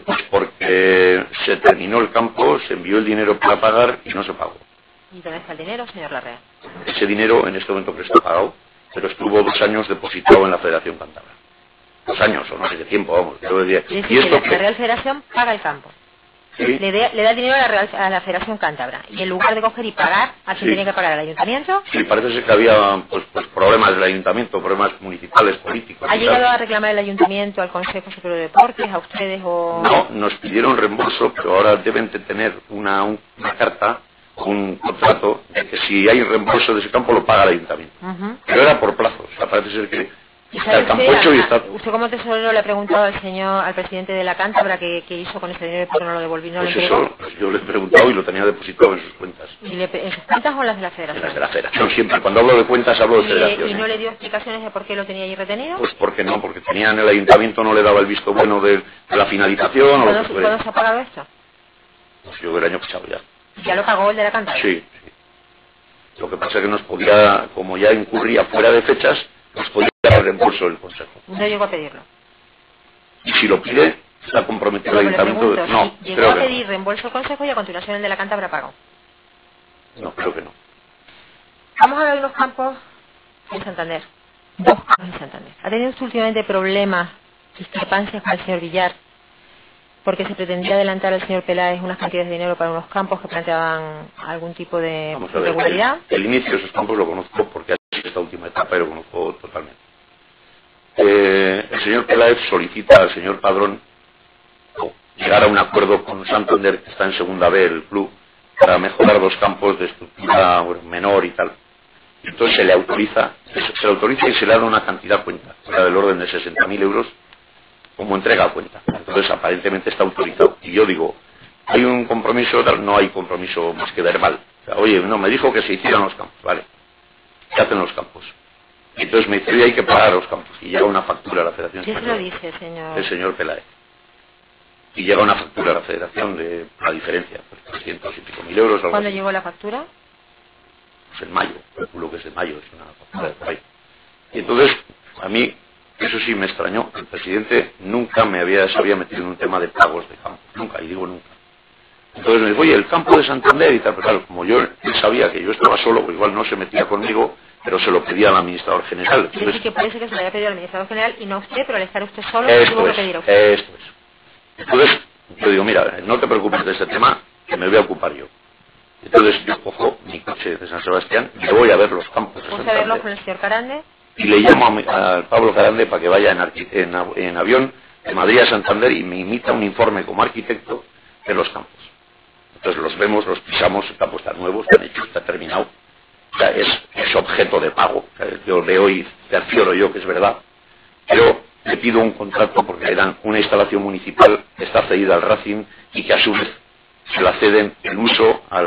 Pues porque se terminó el campo, se envió el dinero para pagar y no se pagó. ¿Y dónde está el dinero, señor Larrea? Ese dinero en este momento que está pagado, pero estuvo 2 años depositado en la Federación Cántabra. 2 años, o no sé qué tiempo, vamos. ¿Y esto la Real Federación paga el campo? ¿Sí? Le da el dinero a la Federación Cántabra, y en lugar de coger y pagar, ¿a quién tiene que pagar? ¿Al ayuntamiento? Sí, parece ser que había pues problemas del ayuntamiento, problemas municipales, políticos. ¿Ha llegado a reclamar el ayuntamiento al Consejo Superior de Deportes, a ustedes o...? No, nos pidieron reembolso, pero ahora deben de tener una carta, un contrato, de que si hay reembolso de ese campo lo paga el ayuntamiento. Pero era por plazos, o sea, parece ser que está el campo hecho y está... ¿Usted como tesorero le ha preguntado al presidente de la Cántabra qué hizo con ese dinero y por qué no lo devolvió? Pues eso, yo le he preguntado y lo tenía depositado en sus cuentas. ¿En sus cuentas o en las de la Federación? En las de la Federación, siempre. Cuando hablo de cuentas hablo de Federación. ¿Y no le dio explicaciones de por qué lo tenía ahí retenido? Pues porque no, porque tenían el ayuntamiento, no le daba el visto bueno de la finalización. ¿Cuándo se ha pagado esto? Pues yo el año pasado ya. ¿Ya lo pagó el de la Cántabra? Sí. Lo que pasa es que nos podía, como ya incurría fuera de fechas, nos podía dar el reembolso del Consejo. No llegó a pedirlo. Y si lo pide, está comprometido el ayuntamiento. No, si llegó a pedir reembolso al Consejo y a continuación el de la Cántabra pagó. No, creo que no. Vamos a ver unos campos en Santander. 2 campos en Santander. ¿Ha tenido usted últimamente problemas, discrepancias con el señor Villar? Porque se pretendía adelantar al señor Peláez unas cantidades de dinero para unos campos que planteaban algún tipo de irregularidad. El inicio de esos campos lo conozco porque esta última etapa lo conozco totalmente. El señor Peláez solicita al señor Padrón llegar a un acuerdo con Santander, que está en segunda B el club, para mejorar 2 campos de estructura menor y tal. Entonces se le autoriza y se le da una cantidad cuenta, era del orden de 60.000 euros, como entrega a cuenta. Entonces aparentemente está autorizado. Y yo digo, ¿hay un compromiso? No hay compromiso más que verbal. O sea, oye, no, me dijo que se hicieran los campos, vale. ¿Qué hacen los campos? Y entonces me dice, oye, hay que pagar los campos. Y llega una factura a la Federación. ¿Qué se lo dice, señor? El señor Peláez. Y llega una factura a la Federación de la diferencia, pues 300 y pico mil euros. ¿Cuándo llegó la factura? Pues en mayo, calculo que es de mayo, es una factura de por ahí. Y entonces, a mí, eso sí me extrañó, el presidente nunca se había metido en un tema de pagos de campo, nunca, y digo nunca. Entonces me dijo, oye, el campo de Santander y tal, pero claro, como él sabía que yo estaba solo, pues igual no se metía conmigo, pero se lo pedía al administrador general. Entonces, quiere decir que parece que se lo había pedido al administrador general y no a usted, pero al estar usted solo, tuvo que pedir a usted. Esto es. Entonces, yo digo, mira, no te preocupes de este tema, que me voy a ocupar yo. Entonces yo cojo mi coche de San Sebastián y le voy a ver los campos de Santander. ¿Voy a verlo con el señor Carande? Y le llamo a Pablo Carande para que vaya en avión de Madrid a Santander y me imita un informe como arquitecto de los campos. Entonces los vemos, los pisamos, el campo está nuevo, está hecho, está terminado. O sea, es objeto de pago. O sea, yo veo y cercioro yo que es verdad. Pero le pido un contrato porque era una instalación municipal que está cedida al Racing y que a su vez se la ceden el uso a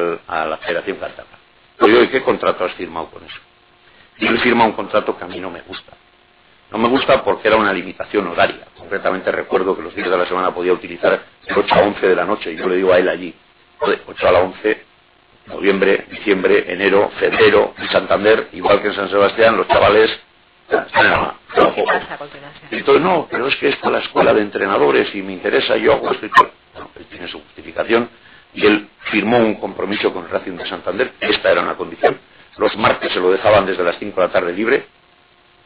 la Federación Cántabra. Oye, ¿y qué contrato has firmado con eso? Y él firma un contrato que a mí no me gusta. No me gusta porque era una limitación horaria. Concretamente recuerdo que los días de la semana podía utilizar de 8 a 11 de la noche. Y yo le digo a él allí, de 8 a la 11, noviembre, diciembre, enero, febrero, en Santander, igual que en San Sebastián, los chavales... Entonces, no, pero es que es para la escuela de entrenadores y me interesa, yo hago esto y tal. Bueno, él tiene su justificación y él firmó un compromiso con el Racing de Santander. Esta era una condición. Los martes se lo dejaban desde las 5 de la tarde libre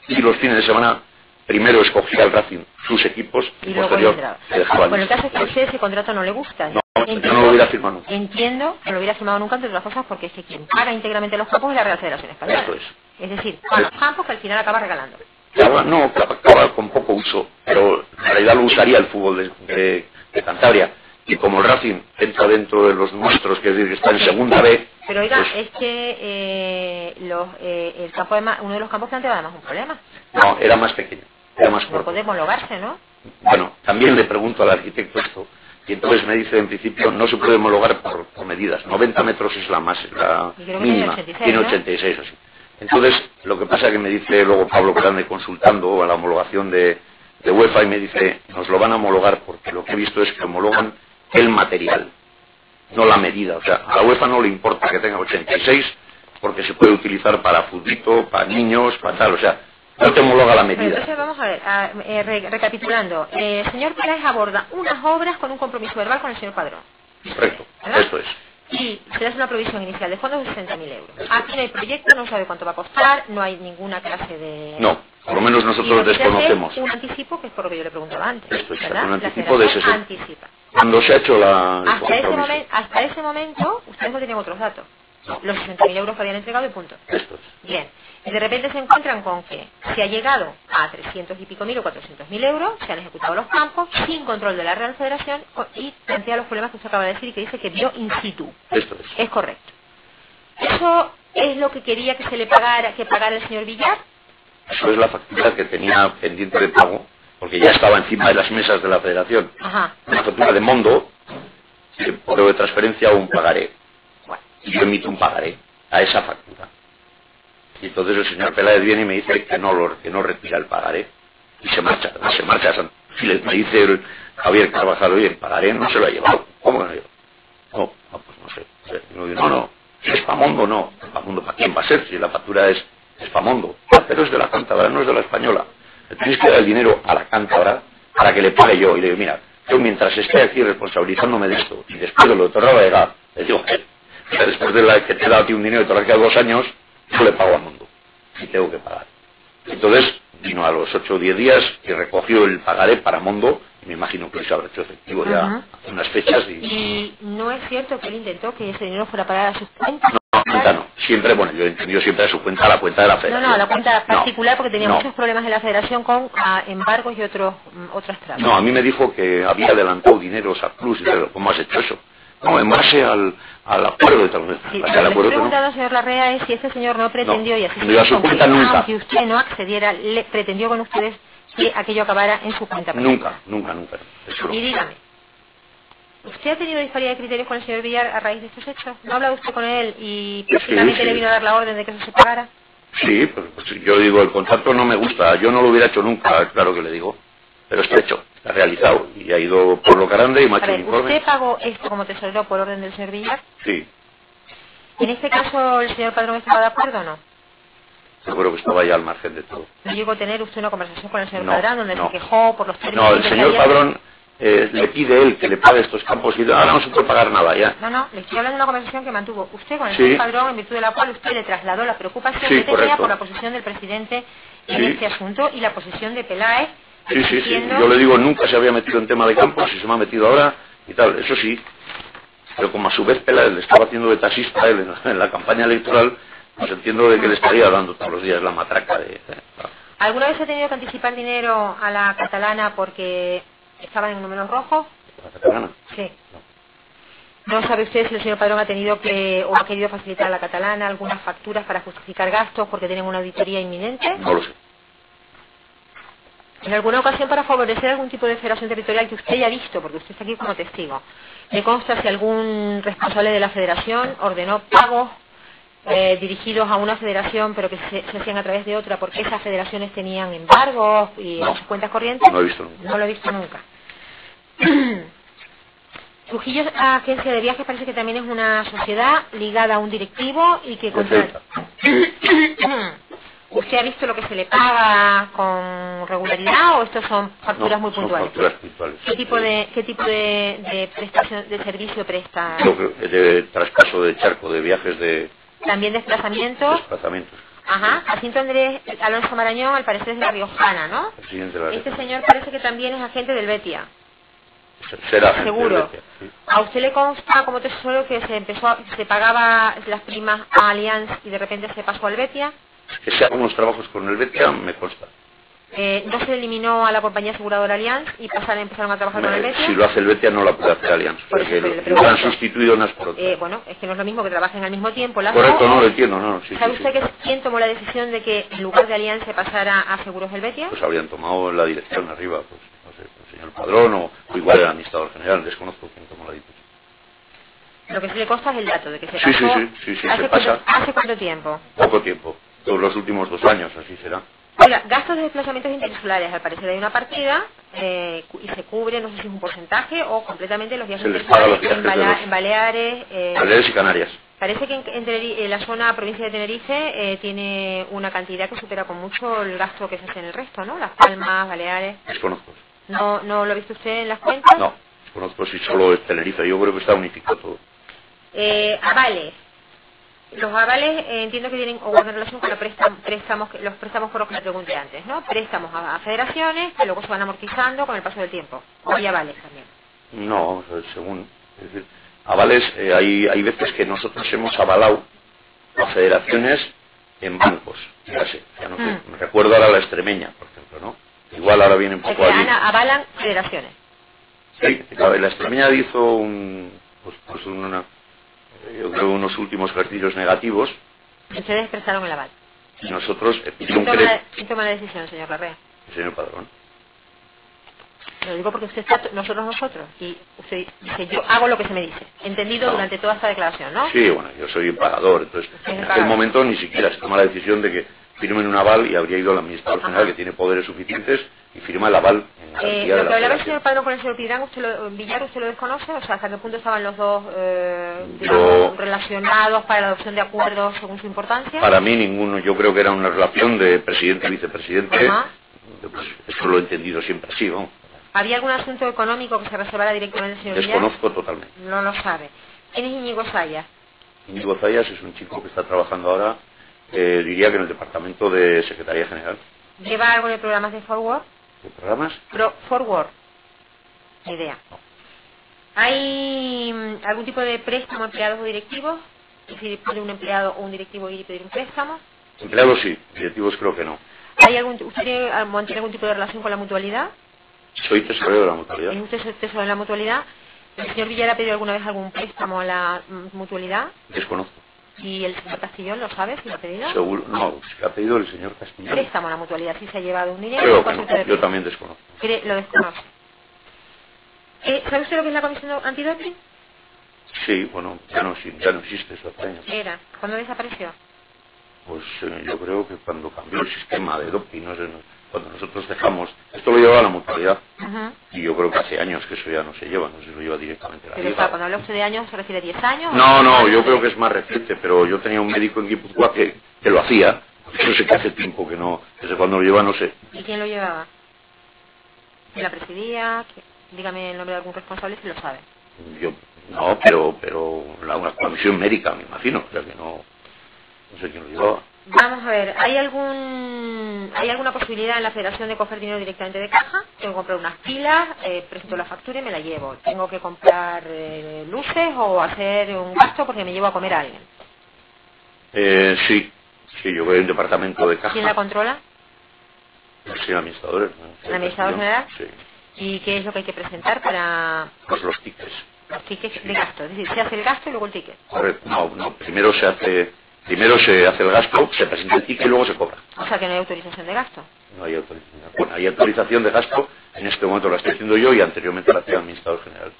y los fines de semana primero escogía el Racing sus equipos y posterior se dejaban. Bueno, el caso es que a usted ese contrato no le gusta. No, yo no lo hubiera firmado nunca. Entiendo que no lo hubiera firmado nunca, entre otras cosas, porque es que quien paga íntegramente los campos es la Real Federación Española. Esto es. Es decir, paga los campos que al final acaba regalando. No, acaba con poco uso, pero en realidad lo usaría el fútbol de Cantabria. Y como el Racing entra dentro de los nuestros, que es decir, que está en segunda B... Pero oiga, pues, es que el campo uno de los campos planteaba además un problema. No, era más pequeño, era más corto. No puede homologarse, ¿no? Bueno, también le pregunto al arquitecto esto, y entonces me dice, en principio, no se puede homologar por medidas. 90 metros es la mínima, tiene 86 o así. Entonces, lo que pasa es que me dice luego Pablo Grande consultando a la homologación de UEFA y me dice, nos lo van a homologar porque lo que he visto es que homologan el material, no la medida. O sea, a la UEFA no le importa que tenga 86 porque se puede utilizar para futbito, para niños, para tal, o sea, no te homologa la medida. Entonces vamos a ver, recapitulando, el señor Peláez aborda unas obras con un compromiso verbal con el señor Padrón. Correcto, ¿verdad? esto es. Y se le hace una provisión inicial de fondos de 60.000 euros. Aquí no hay proyecto, no sabe cuánto va a costar, no hay ninguna clase de... No, por lo menos nosotros desconocemos. Un anticipo, que es por lo que yo le preguntaba antes. Esto es, ¿verdad? un anticipo de 60. Anticipa. Cuando se ha hecho hasta ese momento, ustedes no tenían otros datos. No. Los 60.000 euros que habían entregado y punto. Esto es. Bien. Y de repente se encuentran con que se ha llegado a 300 y pico mil o 400.000 euros, se han ejecutado los campos sin control de la Real Federación y plantea los problemas que usted acaba de decir y que dice que vio in situ. Esto es. Es correcto. ¿Eso es lo que quería que se le pagara, que pagara el señor Villar? Eso es la factura que tenía pendiente de pago, porque ya estaba encima de las mesas de la Federación. Ajá. Una factura de Mondo, por de transferencia o un pagaré. Bueno. Y yo emito un pagaré a esa factura. Y entonces el señor Peláez viene y me dice que no retira el pagaré. Y se marcha. Y me dice el Javier Carvajal, oye, el pagaré no se lo ha llevado. ¿Cómo no? No, pues no sé. Y me dice, no, si es Pamondo, no. Pamondo, ¿para quién va a ser? Si la factura es Pamondo. Pero es de la Cántabra, no es de la Española. Le tenéis que dar el dinero a la Cántabra para que le pague yo. Y le digo, mira, yo mientras esté aquí responsabilizándome de esto, y después de lo de Torrelavega, le digo, después de la que te he dado a ti un dinero y te lo has quedado 2 años, yo le pago al mundo y tengo que pagar. Entonces vino a los 8 o 10 días y recogió el pagaré para Mondo, y me imagino que se habrá hecho efectivo ya hace unas fechas. ¿Y no es cierto que él intentó que ese dinero fuera a parar a sus cuentas? No, cuenta no. Siempre, bueno, yo he entendido siempre a su cuenta, a la cuenta de la federación. No, la cuenta particular, porque tenía no. muchos problemas en la federación con embargos y otras trabas. No, a mí me dijo que había adelantado dineros a Plus, y digo, ¿cómo has hecho eso? No, en base al acuerdo de tal vez. Sí, lo que le estoy preguntando, señor Larrea, es si este señor no pretendió, y así a su cuenta nunca. Aunque usted no accediera, le pretendió con ustedes que aquello acabara en su cuenta personal. Nunca. Y dígame, ¿usted ha tenido disparidad de criterios con el señor Villar a raíz de estos hechos? ¿No ha hablado usted con él y prácticamente le vino a dar la orden de que eso se pagara? Sí, pues yo digo, el contrato no me gusta, yo no lo hubiera hecho nunca, claro que le digo, pero está hecho, está realizado, y ha ido por lo grande y me ha hecho un informe. ¿Usted pagó esto como tesorero por orden del señor Villar? Sí. ¿En este caso el señor Padrón estaba de acuerdo o no? Yo creo que estaba ya al margen de todo. ¿No llegó a tener usted una conversación con el señor Padrón donde se quejó por los términos? No, el señor Padrón le pide él que le pague estos campos y ahora no se puede pagar nada ya. No, le estoy hablando de una conversación que mantuvo usted con el señor Padrón, en virtud de la cual usted le trasladó la preocupación que tenía por la posición del presidente en este asunto y la posición de Peláez. Sí. Yo le digo, nunca se había metido en tema de campos y se me ha metido ahora y tal, eso sí. Pero como a su vez Peláez le estaba haciendo de taxista a él en la campaña electoral, pues entiendo de que le estaría dando todos los días la matraca de... ¿Alguna vez ha tenido que anticipar dinero a la catalana porque estaba en números rojos? ¿La catalana? Sí. ¿No sabe usted si el señor Padrón ha tenido que o ha querido facilitar a la catalana algunas facturas para justificar gastos porque tienen una auditoría inminente? No lo sé. ¿En alguna ocasión para favorecer algún tipo de federación territorial que usted haya visto, porque usted está aquí como testigo, le consta si algún responsable de la federación ordenó pagos dirigidos a una federación pero que se hacían a través de otra porque esas federaciones tenían embargos y en sus cuentas corrientes? No lo he visto nunca. No lo he visto nunca. Trujillo Agencia de Viajes parece que también es una sociedad ligada a un directivo y que ¿Usted ha visto lo que se le paga con regularidad o estos son facturas muy puntuales? Son facturas puntuales. ¿Qué tipo de prestación de servicio presta? De traspaso de charco, de viajes de... También desplazamientos. Ajá. Jacinto Andrés Alonso Marañón, al parecer es de la Riojana, ¿no? Presidente de la Este señor parece que también es agente del Betia. Será seguro. Sí. ¿A usted le consta como tesoro que se pagaba las primas a Allianz y de repente se pasó al Betia? Que se hagan unos trabajos con el Betia me consta. ¿No se eliminó a la compañía aseguradora Allianz y empezaron a trabajar con el Betia? Si lo hace el Betia no la puede hacer Allianz, porque lo han sustituido unas por otras. Bueno, es que no es lo mismo que trabajen al mismo tiempo. Correcto, no lo entiendo, no. Sí, ¿Sabe usted quién tomó la decisión de que en lugar de Allianz se pasara a Seguros del Betia? Pues habrían tomado la dirección arriba, pues no sé, el señor Padrón o igual el administrador general, desconozco quién tomó la decisión. Lo que sí le consta es el dato de que se pasó. Sí, se pasa. ¿Hace cuánto tiempo? Poco tiempo, todos los últimos 2 años, así será. Oiga, gastos de desplazamientos interinsulares, al parecer hay una partida y se cubre, no sé si es un porcentaje o completamente los viajes interinsulares en Baleares. Baleares y Canarias. Parece que en la zona provincia de Tenerife tiene una cantidad que supera con mucho el gasto que se hace en el resto, ¿no? Las Palmas, Baleares. Desconozco. ¿No lo ha visto usted en las cuentas? No, desconozco si solo es Tenerife, yo creo que está unificado todo. Avales. Los avales entiendo que tienen o guardan relación con los préstamos por los que le pregunté antes, ¿no? Préstamos a federaciones que luego se van amortizando con el paso del tiempo. O hay avales también. No, según... Es decir, avales, hay veces que nosotros hemos avalado a federaciones en bancos. Fíjate, ya no sé, me recuerdo ahora la Extremeña, por ejemplo, ¿no? Igual ahora viene un poco a... avalan federaciones. Sí, la Extremeña hizo yo creo unos últimos ejercicios negativos. Ustedes expresaron el aval. Y nosotros... ¿Quién toma la decisión, señor Larrea? El señor Padrón. Lo digo porque usted está nosotros. Y usted dice, yo hago lo que se me dice. Entendido durante toda esta declaración, ¿no? Sí, bueno, yo soy pagador. Entonces, en aquel momento ni siquiera se toma la decisión de que firmen un aval y habría ido al administrador general que tiene poderes suficientes y firma el aval en garantía de la lo que hablaba el señor Padrón con el señor Villar, ¿usted lo desconoce? O sea, ¿hasta qué punto estaban los dos relacionados para la adopción de acuerdos según su importancia? Para mí ninguno. Yo creo que era una relación de presidente y vicepresidente. Pues eso lo he entendido siempre así, ¿no? ¿Había algún asunto económico que se reservara directamente el señor Villar? Desconozco totalmente. No lo sabe. ¿Quién es Íñigo Zayas? Íñigo Zayas es un chico que está trabajando ahora Diría que en el departamento de Secretaría General. ¿Lleva algo de programas de forward? ¿De programas? Forward. Ni idea. ¿Hay algún tipo de préstamo a empleados o directivos? Es decir, ¿puede un empleado o un directivo ir y pedir un préstamo? Empleados sí, directivos creo que no. ¿Usted mantiene algún tipo de relación con la mutualidad? Soy tesorero de la mutualidad. ¿Es usted tesorero de la mutualidad? ¿El señor Villar ha pedido alguna vez algún préstamo a la mutualidad? Desconozco. ¿Y el señor Castillón lo sabe si lo ha pedido? Seguro, no, si ha pedido el señor Castillón. Préstamo a la mutualidad, si se ha llevado un dinero. Creo que no, yo también desconozco. Lo desconoce. ¿Sabe usted lo que es la comisión antidoping? Sí, bueno, ya no existe eso hace años. ¿Qué era? ¿Cuándo desapareció? Pues yo creo que cuando cambió el sistema de doping, no sé, cuando nosotros dejamos, esto lo llevaba la mutualidad, y yo creo que hace años que eso ya no se lleva, no sé si lo lleva directamente la Pero liga. cuando habla usted de años, ¿se refiere a 10 años? No, yo creo que es más reciente, pero yo tenía un médico en Guipúzcoa que lo hacía, no sé qué hace tiempo que no, desde cuando lo lleva no sé. ¿Y quién lo llevaba? ¿Quién la presidía? Dígame el nombre de algún responsable si lo sabe. Yo, no, pero una comisión médica, me imagino, o sea que no sé quién lo llevaba. Vamos a ver, ¿hay alguna posibilidad en la federación de coger dinero directamente de caja? Tengo que comprar unas pilas, presento la factura y me la llevo. Tengo que comprar luces o hacer un gasto porque me llevo a comer a alguien. Sí, yo voy a un departamento de caja. ¿Quién la controla? Sí, el administrador. ¿El administrador general? Sí. ¿Y qué es lo que hay que presentar para...? Pues los tickets. Los tickets de gasto, es decir, se hace el gasto y luego el ticket. Correcto, no, primero se hace el gasto, se presenta el ticket y luego se cobra. O sea que no hay autorización de gasto. No hay autorización. Bueno, hay autorización de gasto, en este momento la estoy haciendo yo y anteriormente la hacía el administrador general.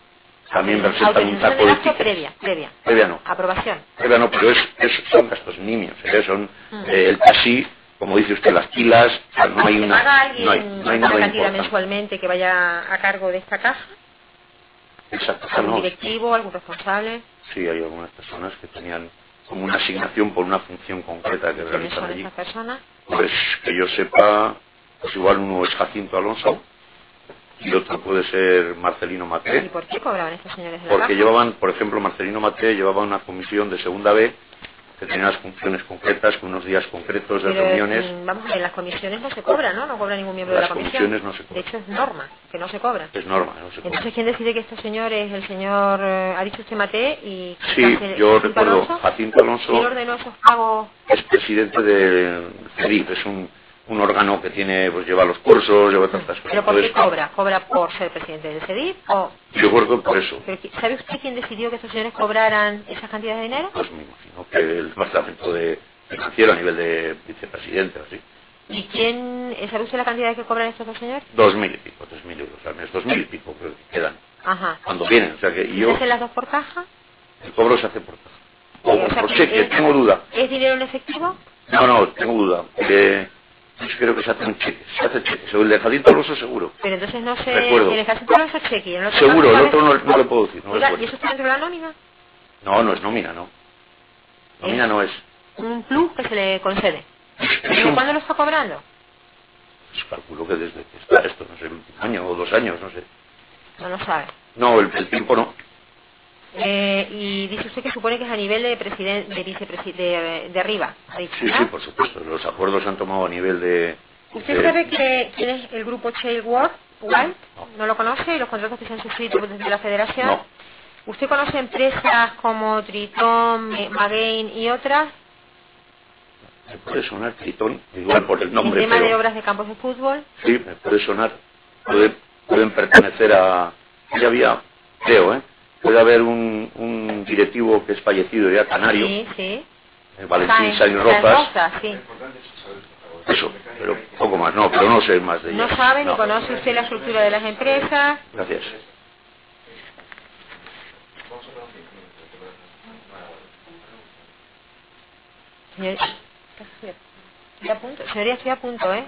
También presentan un saco de tickets. Previa. Previa no. Aprobación. Previa no, pero son gastos nimios, son el taxi, como dice usted, las pilas, o sea, no hay una... ¿Paga alguien no hay una nada cantidad importante. mensualmente que vaya a cargo de esta caja? Exacto. ¿Algún No, directivo, algún responsable? sí, hay algunas personas que tenían como una asignación por una función concreta que ¿Quiénes realizan son allí. esas personas? Pues que yo sepa, pues igual uno es Jacinto Alonso y otro puede ser Marcelino ¿Y Maté, por qué cobraban estos señores de la porque caja? llevaban, por ejemplo, Marcelino Maté llevaba una comisión de segunda B que tenía unas funciones concretas, con unos días concretos de Pero, reuniones. vamos a ver, las comisiones no se cobran, ¿no? No cobra ningún miembro de la Las comisión. comisiones no se cobran. De hecho, es norma, que no se cobran. Es norma, no se cobra. Entonces, ¿quién decide que este señor es el señor, ha dicho usted Maté, y... Sí, yo Jacinto recuerdo, Alonso? Jacinto Alonso ¿Quién ordenó esos pagos? es presidente del CEDIF, es un órgano que tiene, pues lleva los cursos, lleva tantas cosas. ¿Pero por qué Entonces, cobra? ¿Cobra por ser presidente del CEDIF? ¿O yo creo que por eso. pero, ¿sabe usted quién decidió que estos señores cobraran esas cantidades de dinero? Pues me imagino que el departamento de financiero a nivel de vicepresidente o así. ¿Y quién, sabe usted la cantidad que cobran estos dos señores? 2.000 y pico, 3.000 euros al mes, 2.000 y pico creo que quedan. Ajá. Cuando vienen, o sea que ¿Y yo, se hacen las dos por caja? el cobro se hace por caja. O O sea, por que cheque, tengo duda. ¿Es dinero en efectivo? No, tengo duda. Yo creo que se hace un cheque, se hace cheque. Sobre el de Jacinto Alonso seguro. Pero entonces no se... Recuerdo. En el Jacinto Alonso es cheque. y en el otro Seguro, caso, el ¿sabe? otro no le puedo decir. No, Oiga, recuerdo. ¿y eso está dentro de la nómina? No es nómina, no. Nómina no es. Un plus que se le concede. Es ¿Pero cuándo lo está cobrando? pues calculo que desde que está esto, no sé, el último año o 2 años, no sé. No lo sabe. No, el tiempo no. Y dice usted que supone que es a nivel de presidente, de vicepresidente, de arriba. Ha dicho, Sí, ¿no? sí, por supuesto. Los acuerdos se han tomado a nivel de... ¿Usted sabe quién es el grupo Chailworth? White? ¿No lo conoce? ¿Y los contratos que se han suscrito desde la federación? No. ¿Usted conoce empresas como Tritón, Magain y otras? Me puede sonar Tritón, igual por el En nombre, tema de pero... obras de campos de fútbol. Sí, me puede sonar. Pueden pertenecer a... Ya había, creo, puede haber un directivo que es fallecido ya, canario, Sí. Valentín Sáenz Rozas, sí. eso, pero poco más, no, pero no sé más de ella. No sabe ni No. conoce usted la estructura de las empresas. Gracias. Señoría, estoy a punto. Señoría, estoy a punto, ¿eh?